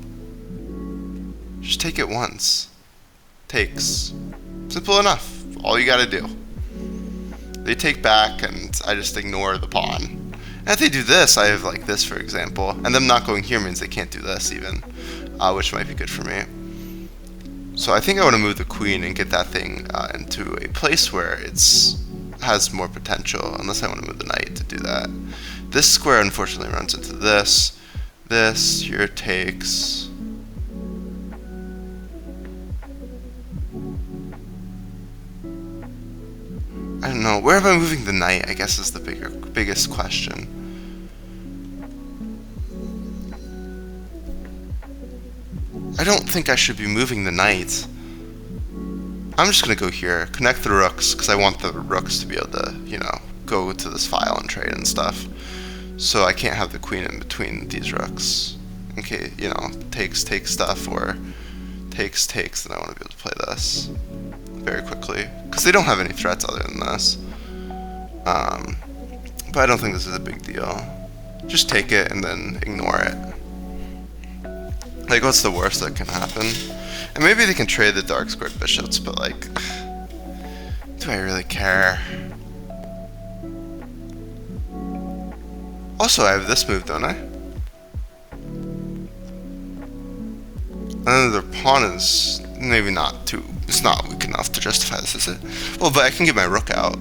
Just take it once. Takes. Simple enough. All you gotta do. They take back, and I just ignore the pawn. And if they do this, I have like this, for example. And them not going here means they can't do this even, which might be good for me. So I think I want to move the queen and get that thing into a place where it's has more potential, unless I want to move the knight to do that. This square unfortunately runs into this. This here takes. I don't know. Where am I moving the knight, I guess, is the biggest question. I don't think I should be moving the knight. I'm just going to go here, connect the rooks, because I want the rooks to be able to, you know, go to this file and trade and stuff. So I can't have the queen in between these rooks. Okay, you know, takes stuff, or takes, then I want to be able to play this very quickly, because they don't have any threats other than this. But I don't think this is a big deal. Just take it and then ignore it. Like, what's the worst that can happen? And maybe they can trade the dark squared bishops, but like, do I really care? Also, I have this move, don't I? And then their pawn is maybe not too... It's not weak enough to justify this, is it? Well, but I can get my rook out.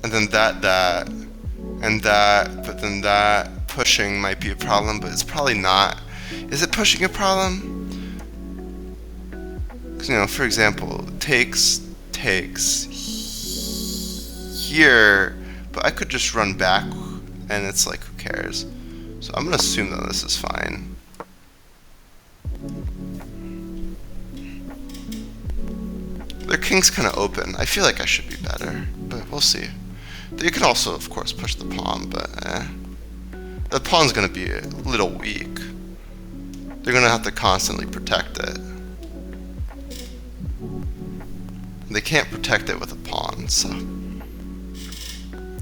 And then that, and that, but then that. Pushing might be a problem, but it's probably not. Is it pushing a problem? Because, you know, for example, takes here, but I could just run back, and it's like, who cares? So I'm going to assume that this is fine. Their king's kind of open. I feel like I should be better, but we'll see. They can also, of course, push the pawn, but the pawn's going to be a little weak. They're going to have to constantly protect it. They can't protect it with a pawn, so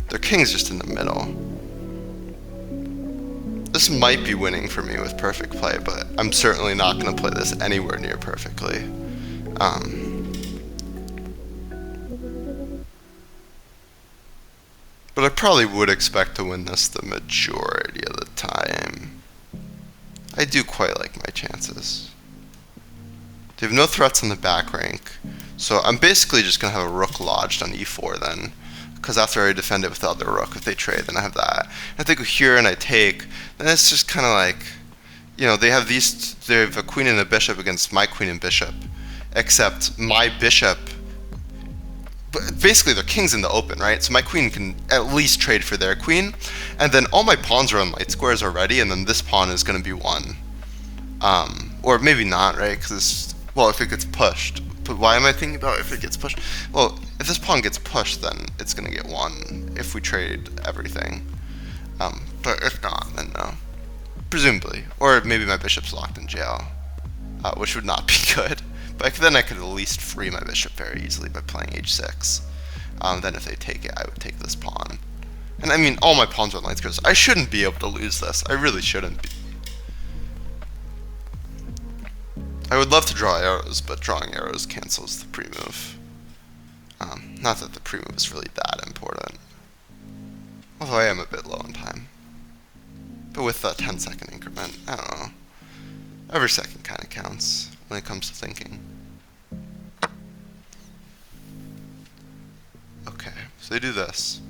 their king's just in the middle. This might be winning for me with perfect play, but I'm certainly not going to play this anywhere near perfectly. But I probably would expect to win this the majority of the time. I do quite like my chances. They have no threats on the back rank, so I'm basically just going to have a rook lodged on e4 then, because after I defend it with the other rook, if they trade, then I have that. And if they go here and I take, then it's just kind of like, you know, they have a queen and a bishop against my queen and bishop, except my bishop, basically they're kings in the open, right? So my queen can at least trade for their queen, and then all my pawns are on light squares already, and then this pawn is going to be one. Or maybe not, right? Because, well, if it gets pushed. But why am I thinking about if it gets pushed? Well, if this pawn gets pushed, then it's going to get one if we trade everything. But if not, then no. Presumably. Or maybe my bishop's locked in jail, which would not be good. But then I could at least free my bishop very easily by playing h6. Then if they take it, I would take this pawn. And I mean, all my pawns are on light squares. I shouldn't be able to lose this. I really shouldn't be. I would love to draw arrows, but drawing arrows cancels the pre-move. Not that the pre-move is really that important. Although I am a bit low on time. But with that 10-second increment, I don't know. Every second kind of counts when it comes to thinking. Okay, so they do this.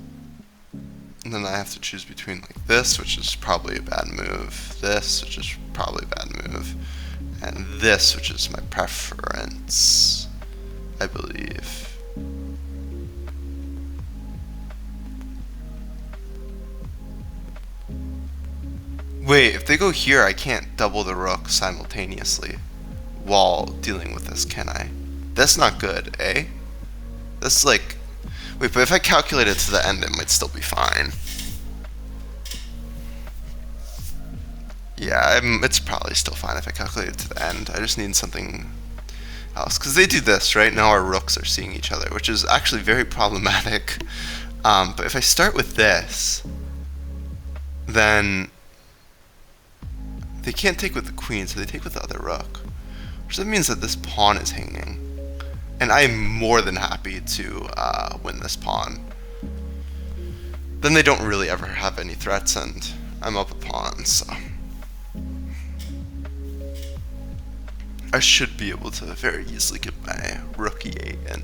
And then I have to choose between like this, which is probably a bad move, this, which is probably a bad move, and this, which is my preference, I believe. Wait, if they go here, I can't double the rook simultaneously while dealing with this, can I? That's not good, eh? That's like... Wait, but if I calculate it to the end, it might still be fine. Yeah, it's probably still fine if I calculate it to the end. I just need something else. Because they do this, right? Now our rooks are seeing each other, which is actually very problematic. But if I start with this, then they can't take with the queen, so they take with the other rook. Which then means that this pawn is hanging. And I'm more than happy to win this pawn. Then they don't really ever have any threats, and I'm up a pawn, so... I should be able to very easily get my rook e8 in.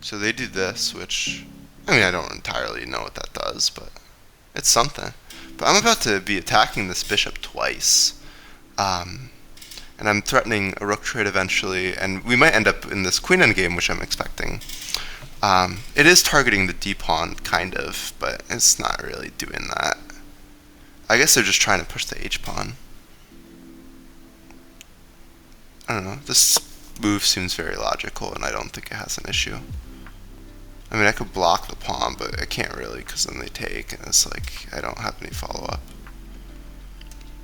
So they do this, which, I mean, I don't entirely know what that does, but it's something. But I'm about to be attacking this bishop twice. And I'm threatening a rook trade eventually, and we might end up in this queen endgame, which I'm expecting. It is targeting the d pawn, kind of, but it's not really doing that. I guess they're just trying to push the h pawn. I don't know. This move seems very logical, and I don't think it has an issue. I mean, I could block the pawn, but I can't really, because then they take, and it's like, I don't have any follow-up.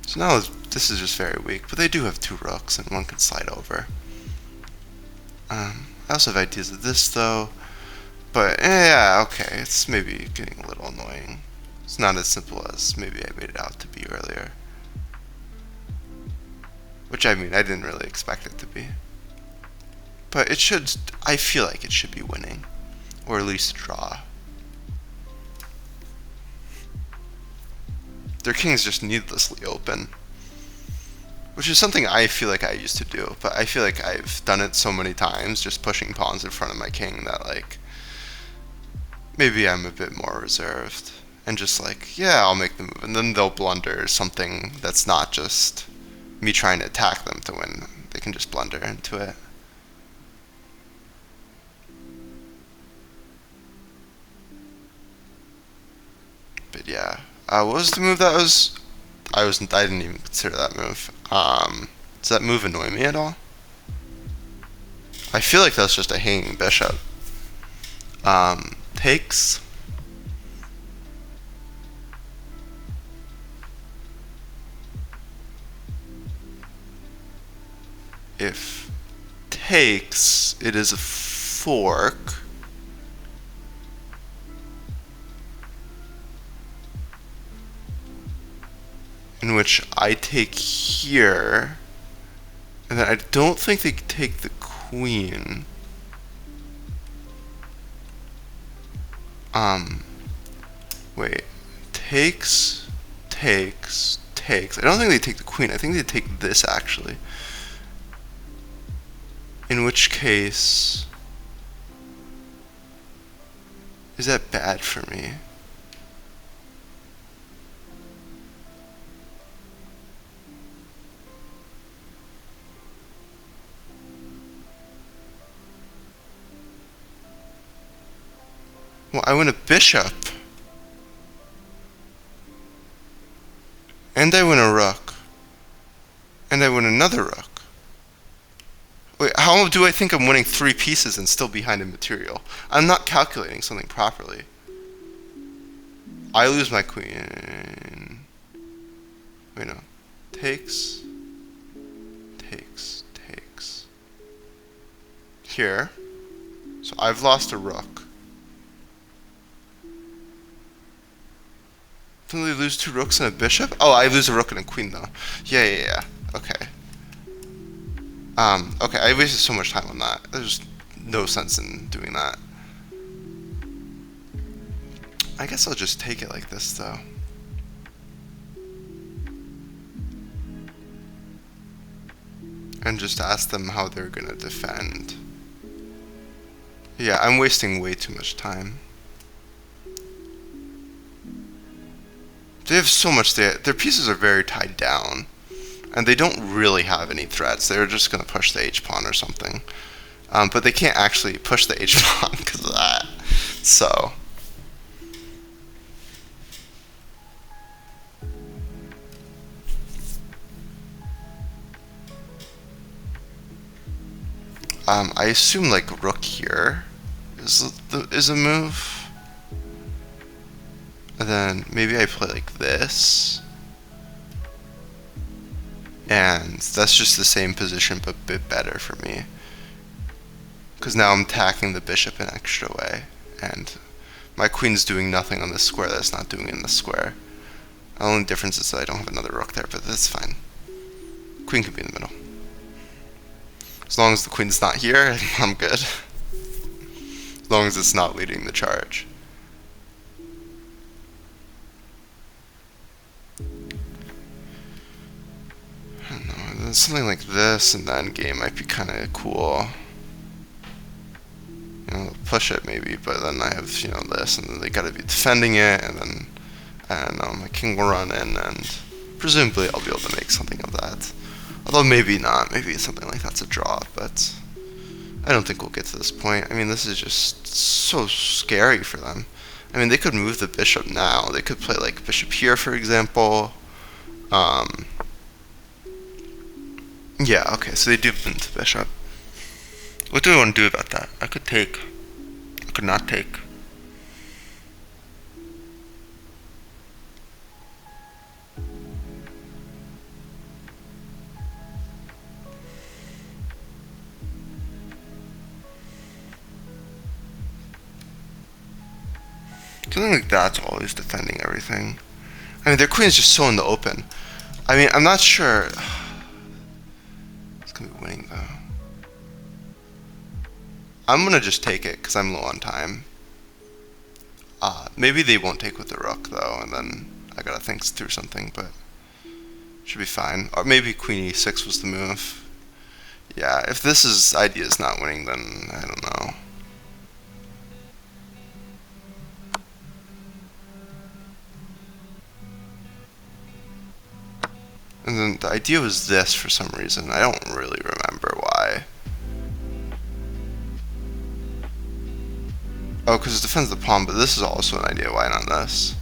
So now this is just very weak, but they do have two rooks, and one can slide over. I also have ideas of this, though, but yeah, okay, it's maybe getting a little annoying. It's not as simple as maybe I made it out to be earlier. Which, I mean, I didn't really expect it to be. But it should, I feel like it should be winning. Or at least a draw. Their king's just needlessly open. Which is something I feel like I used to do, but I feel like I've done it so many times, just pushing pawns in front of my king, that like, maybe I'm a bit more reserved. And just like, yeah, I'll make the move. And then they'll blunder something that's not just me trying to attack them to win. They can just blunder into it. But yeah, what was the move that was? I didn't even consider that move. Does that move annoy me at all? I feel like that's just a hanging bishop. Takes. If takes, it is a fork. In which I take here, and then I don't think they take the queen. Wait, takes, takes, takes. I don't think they take the queen. I think they take this actually. In which case, Is that bad for me? Well, I win a bishop. And I win a rook. And I win another rook. Wait, how do I think I'm winning 3 pieces and still behind in material? I'm not calculating something properly. I lose my queen. Wait, no. Takes. Takes. Takes. Here. So I've lost a rook. Didn't they lose 2 rooks and a bishop? Oh, I lose a rook and a queen though. Yeah. Okay. Okay, I wasted so much time on that. There's no sense in doing that. I guess I'll just take it like this though. And just ask them how they're gonna defend. Yeah, I'm wasting way too much time. They have so much, their pieces are very tied down. And they don't really have any threats. They're just going to push the h-pawn or something. But they can't actually push the h-pawn because of that. So. I assume like rook here is a move. And then maybe I play like this. And that's just the same position but a bit better for me. Because now I'm attacking the bishop an extra way. And my queen's doing nothing on this square that it's not doing in this square. The only difference is that I don't have another rook there, but that's fine. Queen can be in the middle. As long as the queen's not here, I'm good. As long as it's not leading the charge. I don't know, something like this in the endgame might be kind of cool. You know, push it maybe, but then I have, you know, this, and then they gotta be defending it, and then, I don't know, my king will run in, and presumably I'll be able to make something of that. Although maybe not, maybe something like that's a draw, but I don't think we'll get to this point. I mean, this is just so scary for them. I mean, they could move the bishop now. They could play like bishop here, for example. Yeah, okay, so they do move the bishop. What do I want to do about that? I could take. I could not take. Something like that's always defending everything. I mean, their queen's just so in the open. I mean, I'm not sure. It's gonna be winning though. I'm gonna just take it because I'm low on time. Maybe they won't take with the rook though, and then I gotta think through something, but should be fine. Or maybe queen e6 was the move. Yeah, if this idea is not winning, then I don't know. And then the idea was this for some reason. I don't really remember why. Oh, because it defends the pawn, but this is also an idea. Why not this?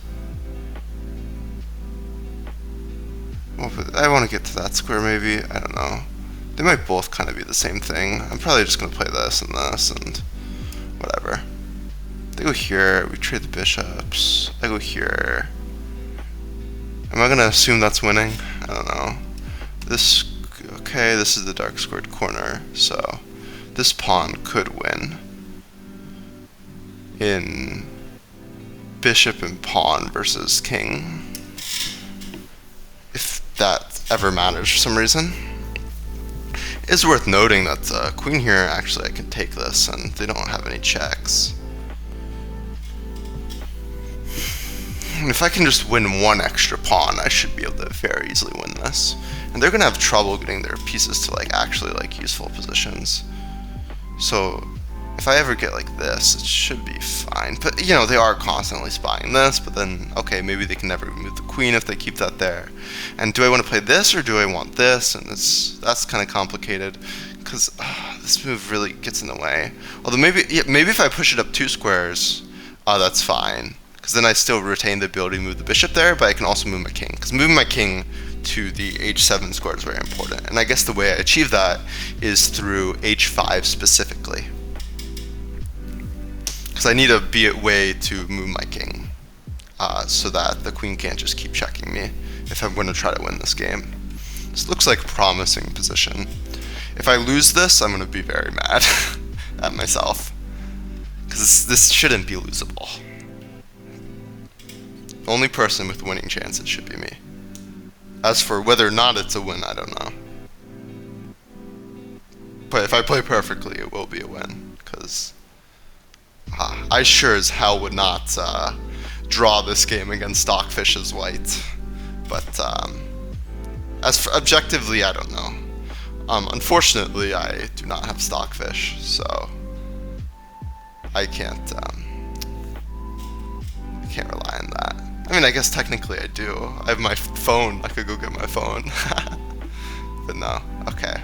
Well, but I want to get to that square maybe. I don't know. They might both kind of be the same thing. I'm probably just going to play this and whatever. They go here. We trade the bishops. I go here. Am I going to assume that's winning? I don't know. This, okay, this is the dark squared corner, so this pawn could win in bishop and pawn versus king, if that ever matters for some reason. It's worth noting that queen here, actually I can take this and they don't have any checks. And if I can just win one extra pawn, I should be able to very easily win this. And they're gonna have trouble getting their pieces to like actually like useful positions. So If I ever get like this, it should be fine. But, you know, they are constantly spying this, but then, okay, maybe they can never move the queen if they keep that there. And do I want to play this, or do I want this? And that's kind of complicated, because this move really gets in the way. Although maybe if I push it up 2 squares, that's fine. Because then I still retain the ability to move the bishop there, but I can also move my king. Because moving my king to the h7 square is very important. And I guess the way I achieve that is through h5 specifically. Because I need a way to move my king, so that the queen can't just keep checking me if I'm going to try to win this game. This looks like a promising position. If I lose this, I'm going to be very mad at myself, because this shouldn't be losable. The only person with winning chances should be me. As for whether or not it's a win, I don't know. But if I play perfectly, it will be a win, because I sure as hell would not draw this game against Stockfish as white. But as for objectively, I don't know. Unfortunately, I do not have Stockfish, so I can't rely on that. I mean, I guess technically I do. I have my phone. I could go get my phone. But no. Okay.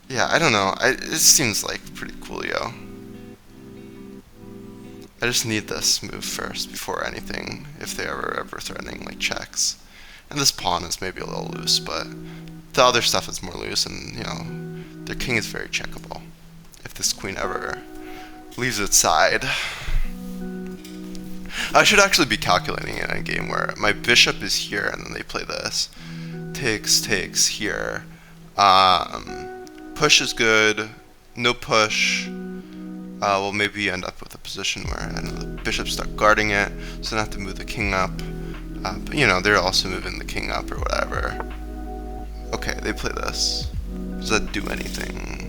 Yeah, I don't know. It seems like pretty coolio. I just need this move first before anything, if they are ever threatening like checks. And this pawn is maybe a little loose, but the other stuff is more loose, and you know, their king is very checkable. If this queen ever leaves its side. I should actually be calculating it in a game where my bishop is here and then they play this. Takes here. Push is good. No push. We'll maybe end up with a position where the bishops start guarding it, so I have to move the king up. But you know, they're also moving the king up or whatever. Okay, they play this. Does that do anything?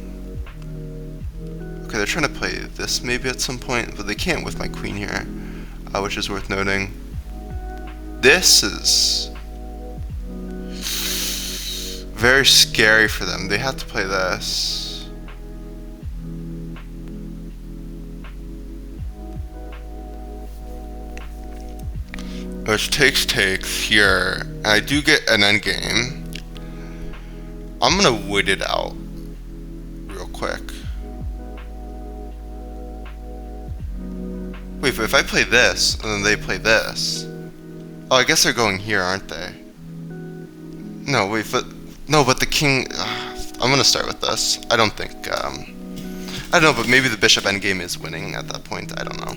Okay, they're trying to play this maybe at some point, but they can't with my queen here, which is worth noting. This is very scary for them. They have to play this. Which takes here, and I do get an endgame. I'm gonna wait it out real quick. Wait, but if I play this, and then they play this... Oh, I guess they're going here, aren't they? No, wait, but... No, but the king... I'm gonna start with this. I don't think... I don't know, but maybe the bishop endgame is winning at that point. I don't know.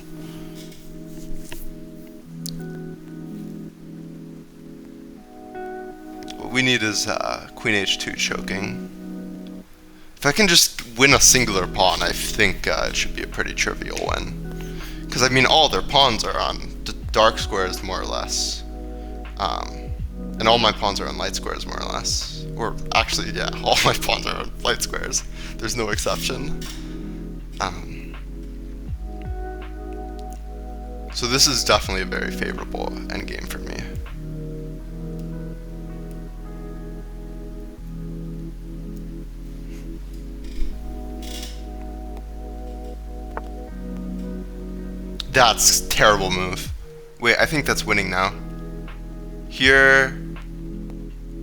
What we need is queen h2 choking. If I can just win a singular pawn, I think it should be a pretty trivial win. Because, I mean, all their pawns are on dark squares, more or less. And all my pawns are on light squares, more or less. Or, actually, yeah, all my pawns are on light squares. There's no exception. So this is definitely a very favorable endgame for me. That's a terrible move. Wait, I think that's winning now. Here...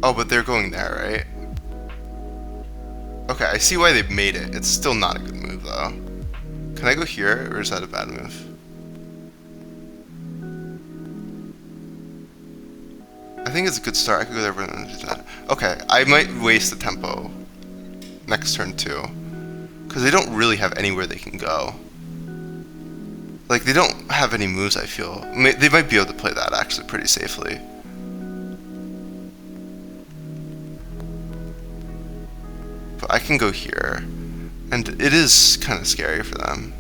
Oh, but they're going there, right? Okay, I see why they made it. It's still not a good move, though. Can I go here, or is that a bad move? I think it's a good start. I could go there, but okay, I might waste the tempo next turn, too. Because they don't really have anywhere they can go. Like, they don't have any moves, I feel. They might be able to play that, actually, pretty safely. But I can go here. And it is kind of scary for them.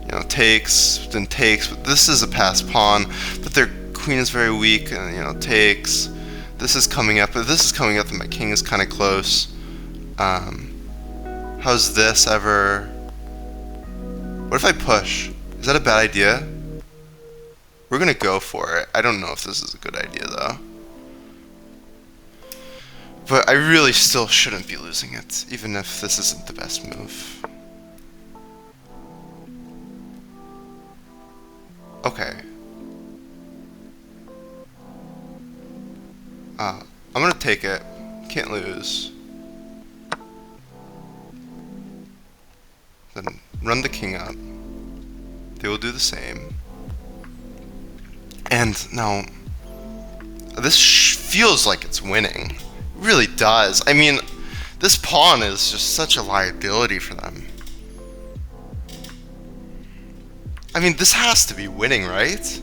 You know, takes, then takes. But this is a passed pawn. But their queen is very weak, and, you know, takes. This is coming up. But this is coming up, and my king is kind of close. How's this ever... What if I push? Is that a bad idea? We're gonna go for it. I don't know if this is a good idea, though. But I really still shouldn't be losing it, even if this isn't the best move. Okay. I'm gonna take it. Can't lose. Then run the king up. They will do the same. And now, this feels like it's winning. It really does. I mean, this pawn is just such a liability for them. I mean, this has to be winning, right?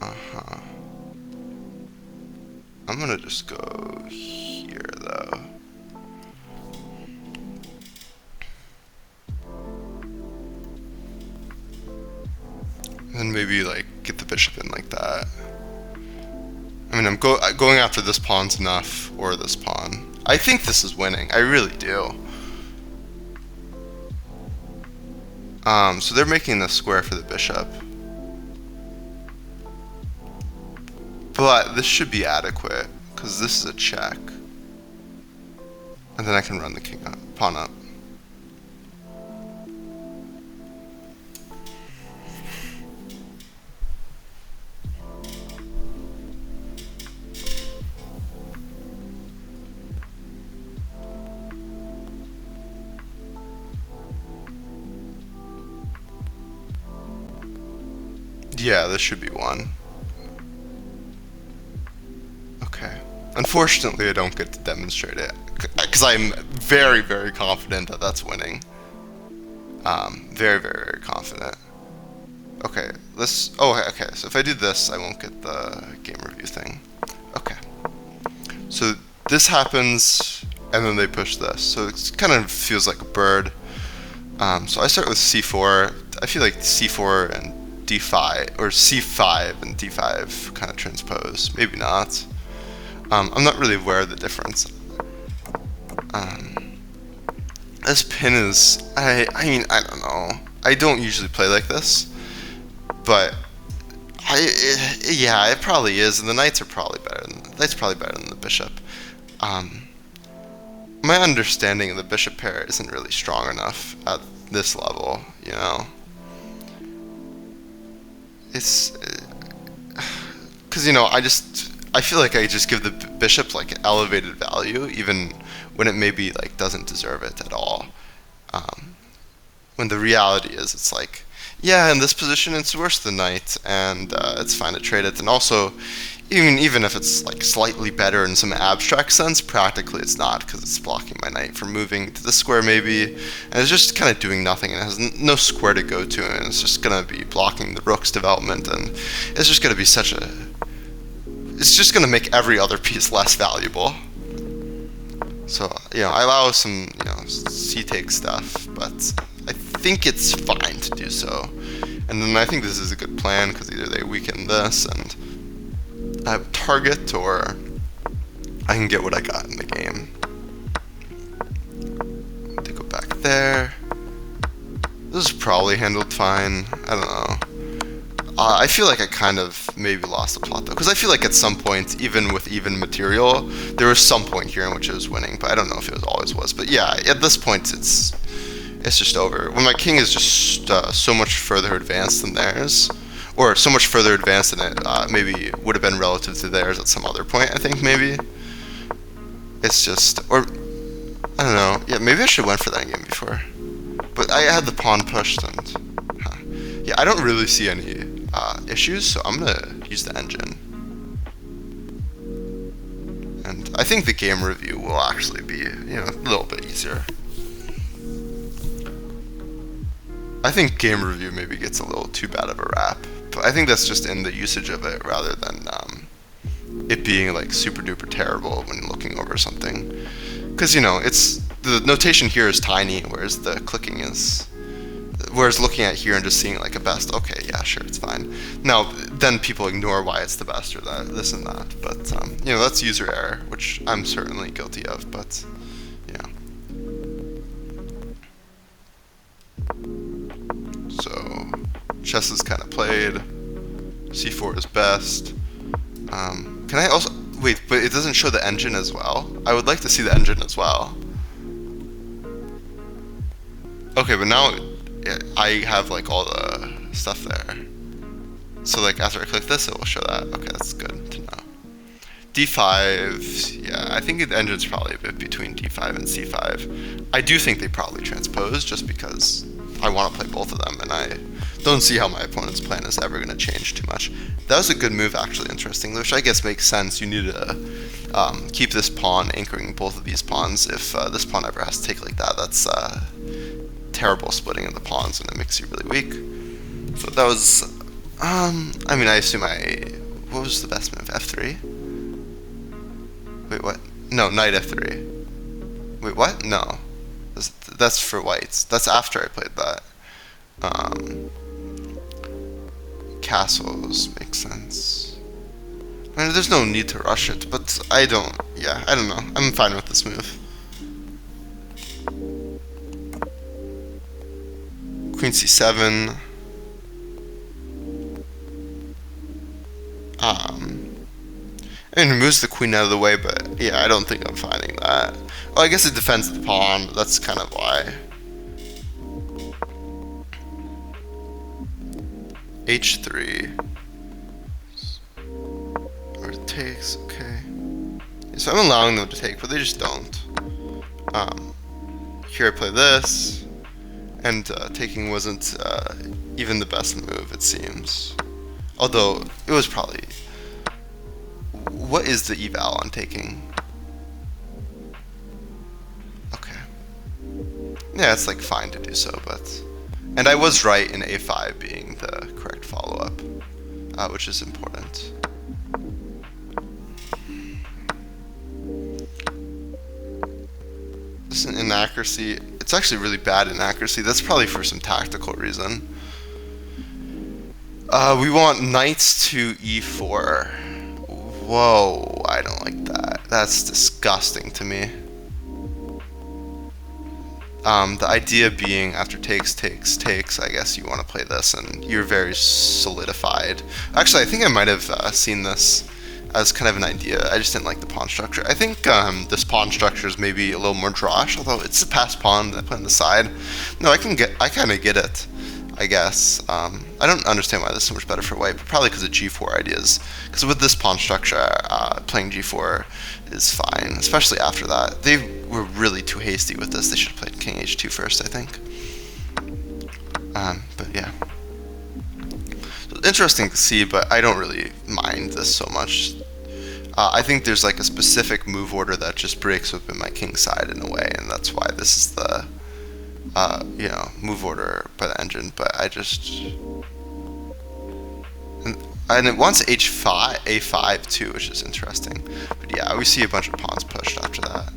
Uh-huh. I'm gonna just go here, though. And maybe, like, get the bishop in like that. I mean, I'm going after this pawn's enough, or this pawn. I think this is winning. I really do. So they're making the square for the bishop. But this should be adequate, because this is a check. And then I can run the king up, pawn up. Yeah, this should be one. Okay. Unfortunately, I don't get to demonstrate it, because I'm very, very confident that that's winning. Very, very, very confident. Okay, this... Oh, okay, so if I do this, I won't get the game review thing. Okay. So this happens, and then they push this. So it kind of feels like a bird. So I start with c4. I feel like c4 and d5, or c5 and d5 kind of transpose. Maybe not. I'm not really aware of the difference. This pin is... I mean, I don't know. I don't usually play like this. But... yeah, it probably is, and the knights are probably better. The knight's probably better than the bishop. My understanding of the bishop pair isn't really strong enough at this level, you know? It's... because, you know, I feel like I just give the bishop, like, elevated value, even when it maybe, like, doesn't deserve it at all. When the reality is, it's like, yeah, in this position it's worse than knight, and it's fine to trade it. And also, even if it's, like, slightly better in some abstract sense, practically it's not, because it's blocking my knight from moving to this square maybe, and it's just kind of doing nothing, and it has no square to go to, and it's just going to be blocking the rook's development, and it's just going to be such a... It's just going to make every other piece less valuable. So, you know, I allow some, you know, c-take stuff, but I think it's fine to do so. And then I think this is a good plan, because either they weaken this and I have a target, or I can get what I got in the game. They go back there. This is probably handled fine. I don't know. I feel like I kind of maybe lost the plot, though, because I feel like at some point, even with even material, there was some point here in which it was winning, but I don't know if it always was. But yeah, at this point, it's just over. When my king is just so much further advanced than theirs, or so much further advanced than it maybe would have been relative to theirs at some other point, I think, maybe. It's just, or, I don't know, yeah, maybe I should have went for that game before. But I had the pawn pushed, and, yeah, I don't really see any issues, so I'm gonna use the engine. And I think the game review will actually be, you know, a little bit easier. I think game review maybe gets a little too bad of a rap, but I think that's just in the usage of it rather than it being like super duper terrible when looking over something. Because, you know, it's the notation here is tiny, whereas the clicking is... Whereas looking at here and just seeing like a best, okay, yeah, sure, it's fine. Now, then people ignore why it's the best or that, this and that. But, you know, that's user error, which I'm certainly guilty of, but, yeah. So, chess is kind of played. c4 is best. Can I also... Wait, but it doesn't show the engine as well? I would like to see the engine as well. Okay, but now I have like all the stuff there. So like after I click this, it will show that. Okay, that's good to know. D5, yeah, I think the engine's probably a bit between D5 and C5. I do think they probably transpose just because I want to play both of them, and I don't see how my opponent's plan is ever going to change too much. That was a good move, actually, interestingly, which I guess makes sense. You need to keep this pawn anchoring both of these pawns. If this pawn ever has to take like that, that's terrible splitting of the pawns, and it makes you really weak. So that was, I mean, I assume what was the best move? F3? Wait, what? No, knight f3. Wait, what? No. That's for whites. That's after I played that. Castles makes sense. I mean, there's no need to rush it, but I don't know. I'm fine with this move. Queen c7. It moves the queen out of the way, but yeah, I don't think I'm finding that. Well, I guess it defends the pawn, but that's kind of why. H3. Or it takes, okay. So I'm allowing them to take, but they just don't. Here I play this, and taking wasn't even the best move, it seems. Although, it was probably... What is the eval on taking? Okay. Yeah, it's like fine to do so, but... And I was right in a5 being the correct follow-up, which is important. This is an inaccuracy. It's actually really bad inaccuracy. That's probably for some tactical reason. We want knights to e4. Whoa, I don't like that. That's disgusting to me. The idea being after takes, I guess you want to play this, and you're very solidified. Actually, I think I might have seen this as kind of an idea. I just didn't like the pawn structure. I think this pawn structure is maybe a little more drawish, although it's a passed pawn that I put on the side. No, I kind of get it, I guess. I don't understand why this is so much better for white, but probably because of g4 ideas. Because with this pawn structure, playing g4 is fine, especially after that. They were really too hasty with this. They should have played king h2 first, I think. But yeah. So interesting to see, but I don't really mind this so much. I think there's like a specific move order that just breaks open my king side in a way, and that's why this is the move order by the engine. But I just... And it wants h5, a5 too, which is interesting. But yeah, we see a bunch of pawns pushed after that,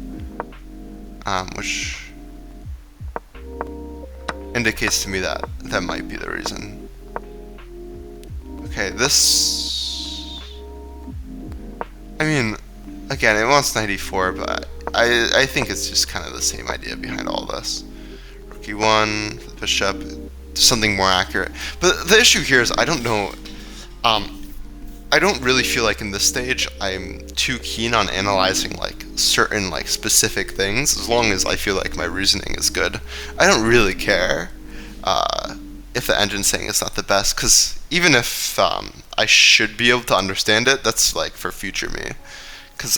which indicates to me that that might be the reason. Okay, this... I mean, again, it wants knight e4, but I think it's just kind of the same idea behind all this. Rook e1, the bishop, something more accurate. But the issue here is I don't know... I don't really feel like in this stage I'm too keen on analyzing like certain like specific things, as long as I feel like my reasoning is good. I don't really care if the engine's saying it's not the best, because even if I should be able to understand it, that's like for future me. Because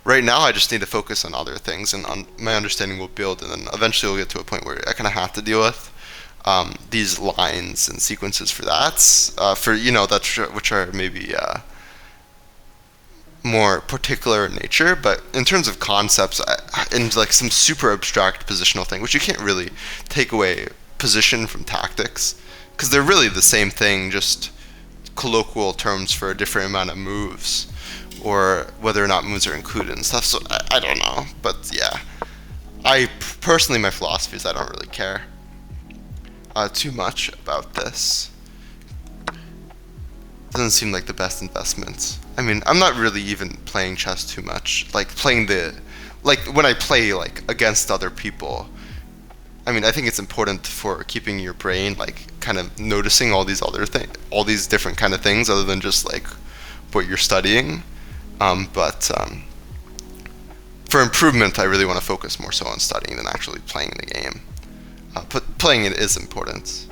right now I just need to focus on other things, and my understanding will build, and then eventually we'll get to a point where I kind of have to deal with these lines and sequences for that, which are maybe more particular in nature. But in terms of concepts, and like some super abstract positional thing, which you can't really take away position from tactics, because they're really the same thing, just colloquial terms for a different amount of moves, or whether or not moves are included and stuff. So I don't know, but yeah, personally, my philosophy is I don't really care too much about this. Doesn't seem like the best investment. I mean, I'm not really even playing chess too much. Like when I play like against other people, I mean, I think it's important for keeping your brain like kind of noticing all these other things, all these different kind of things, other than just like what you're studying. But for improvement, I really want to focus more so on studying than actually playing the game. But playing it is important.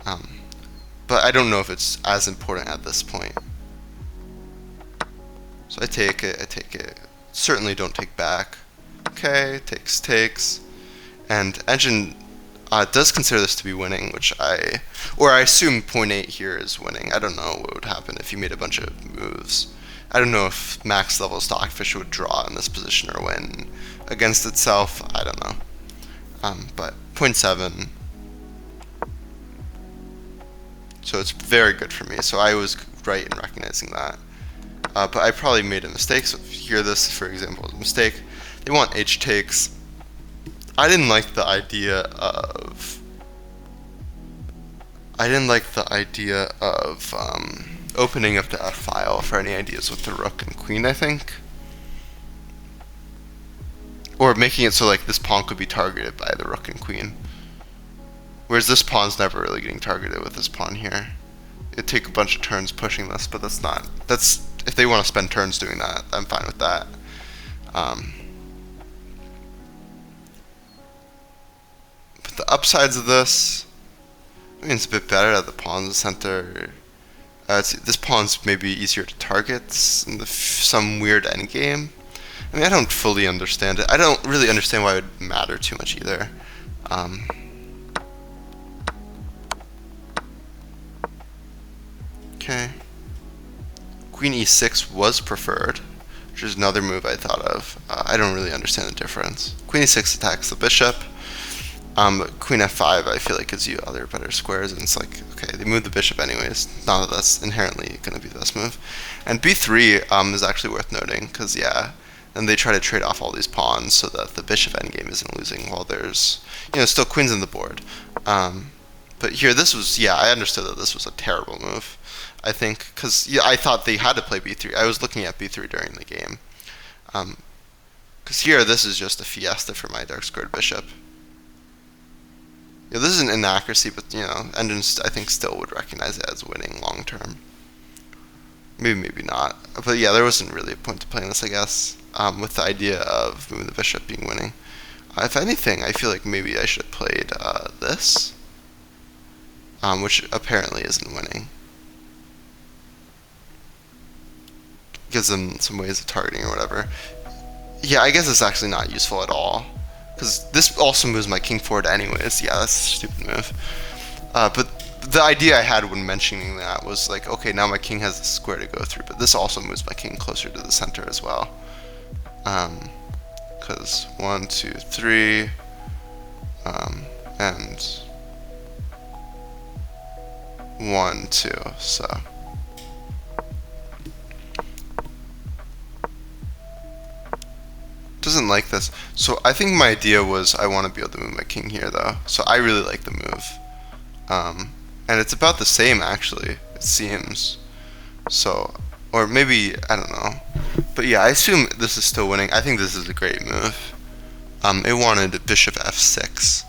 But I don't know if it's as important at this point. So I take it. Certainly don't take back. Okay, takes. And engine does consider this to be winning, or I assume point 8 here is winning. I don't know what would happen if you made a bunch of moves. I don't know if max level Stockfish would draw in this position or win against itself. I don't know. But point 7. So it's very good for me. So I was right in recognizing that. But I probably made a mistake. So if you hear this, for example, as a mistake, they want H takes. I didn't like the idea of opening up the F file for any ideas with the rook and queen, I think. Or making it so like this pawn could be targeted by the rook and queen. Whereas this pawn's never really getting targeted with this pawn here. It'd take a bunch of turns pushing this, but that's if they want to spend turns doing that, I'm fine with that. But the upsides of this, I mean, it's a bit better that the pawn's in the center. This pawn's maybe easier to target in some weird endgame. I mean, I don't fully understand it. I don't really understand why it would matter too much either. Okay. Queen e6 was preferred, which is another move I thought of. I don't really understand the difference. Queen e6 attacks the bishop. Queen f5 I feel like gives you other better squares, and it's like, okay, they move the bishop anyways. Not that that's inherently going to be the best move. And b3 is actually worth noting, because yeah, and they try to trade off all these pawns so that the bishop endgame isn't losing while there's, still queens on the board. But here, this was, yeah, I understood that this was a terrible move, I think, because I thought they had to play b3. I was looking at b3 during the game. Because here, this is just a fiesta for my dark squared bishop. This is an inaccuracy, but, engines, I think, still would recognize it as winning long term. Maybe not. But yeah, there wasn't really a point to playing this, I guess, with the idea of moving the bishop being winning. If anything, I feel like maybe I should have played this, which apparently isn't winning. Gives them some ways of targeting or whatever. Yeah, I guess it's actually not useful at all, because this also moves my king forward anyways. Yeah, that's a stupid move. But the idea I had when mentioning that was like, okay, now my king has a square to go through, but this also moves my king closer to the center as well. Because 1, 2, 3, and 1, 2, so. Doesn't like this. So I think my idea was I want to be able to move my king here though. So I really like the move. And it's about the same actually, it seems. So, or maybe, I don't know. But yeah, I assume this is still winning. I think this is a great move. It wanted bishop f6.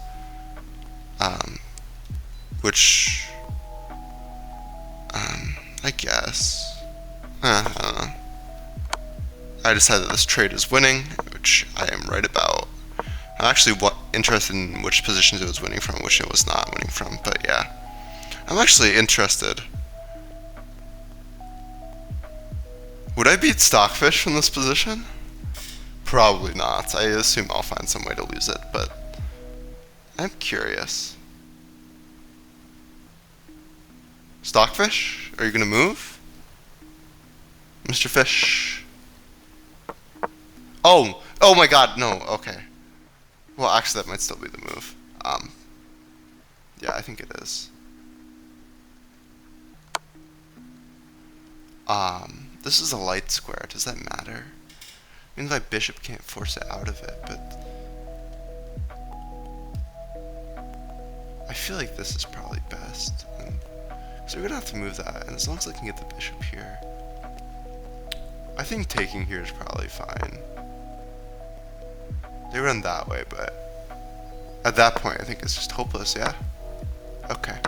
Which, I guess. I don't know. I decided that this trade is winning, which I am right about. I'm actually interested in which positions it was winning from, which it was not winning from, but yeah. I'm actually interested. Would I beat Stockfish from this position? Probably not. I assume I'll find some way to lose it, but I'm curious. Stockfish? Are you gonna move? Mr. Fish? Oh my god, no, okay. Well, actually, that might still be the move. Yeah, I think it is. This is a light square. Does that matter? I mean, my bishop can't force it out of it, but I feel like this is probably best. So we're gonna have to move that, and as long as I can get the bishop here, I think taking here is probably fine. They run that way, but At that point, I think it's just hopeless, yeah? Okay.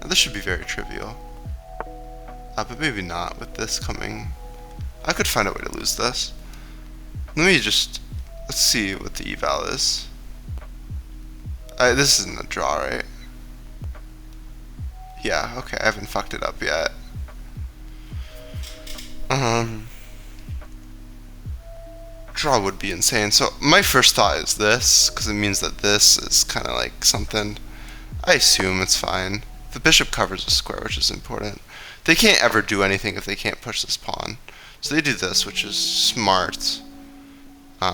Now, this should be very trivial. But maybe not with this coming. I could find a way to lose this. Let's see what the eval is. This isn't a draw, right? Yeah, okay, I haven't fucked it up yet. Draw would be insane. So my first thought is this, because it means that this is kind of like something. I assume it's fine. The bishop covers a square, which is important. They can't ever do anything if they can't push this pawn. So they do this, which is smart. I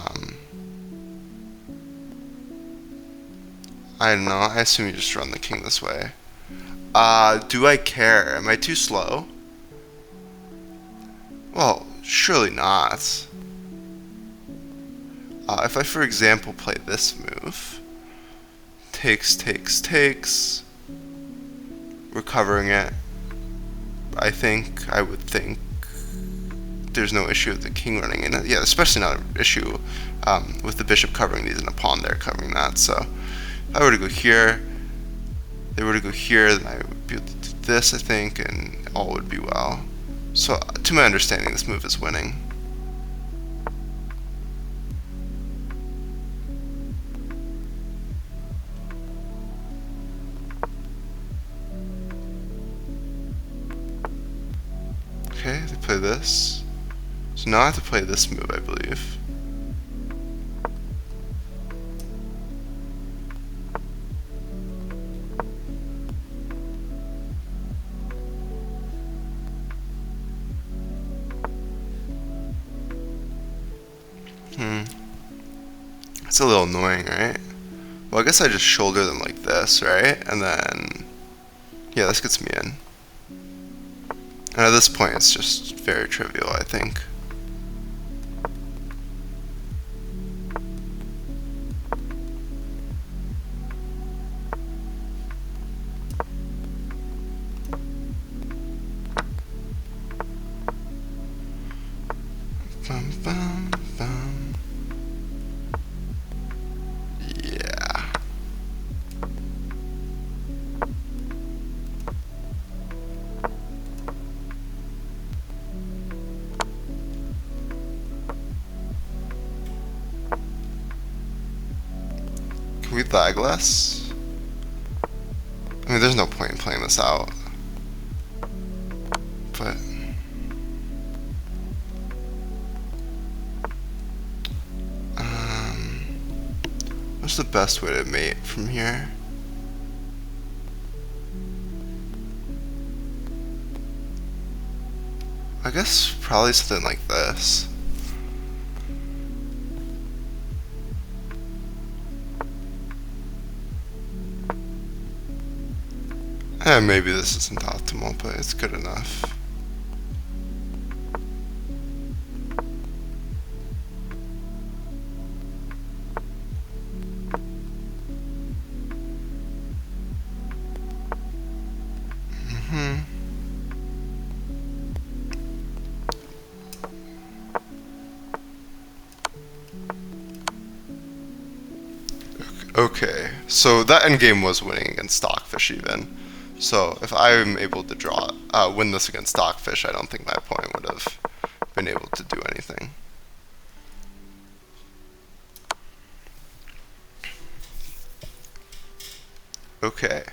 don't know. I assume you just run the king this way. Do I care? Am I too slow? Well, surely not. If I, for example, play this move, takes, recovering it, I would think, there's no issue with the king running in it. Yeah, especially not an issue with the bishop covering these and a pawn there covering that. So if I were to go here, they were to go here, then I would be able to do this, I think, and all would be well. So to my understanding, this move is winning. Okay, they play this. So now I have to play this move, I believe. It's a little annoying, right? Well, I guess I just shoulder them like this, right? And then, yeah, this gets me in. And at this point, it's just very trivial, I think. Bum, bum, bum. Yeah. Can we lag less? I mean, there's no point in playing this out. But what's the best way to mate from here? I guess probably something like this. Maybe this isn't optimal, but it's good enough. Okay, so that endgame was winning against Stockfish even. So if I'm able to win this against Stockfish, I don't think my opponent would have been able to do anything. Okay.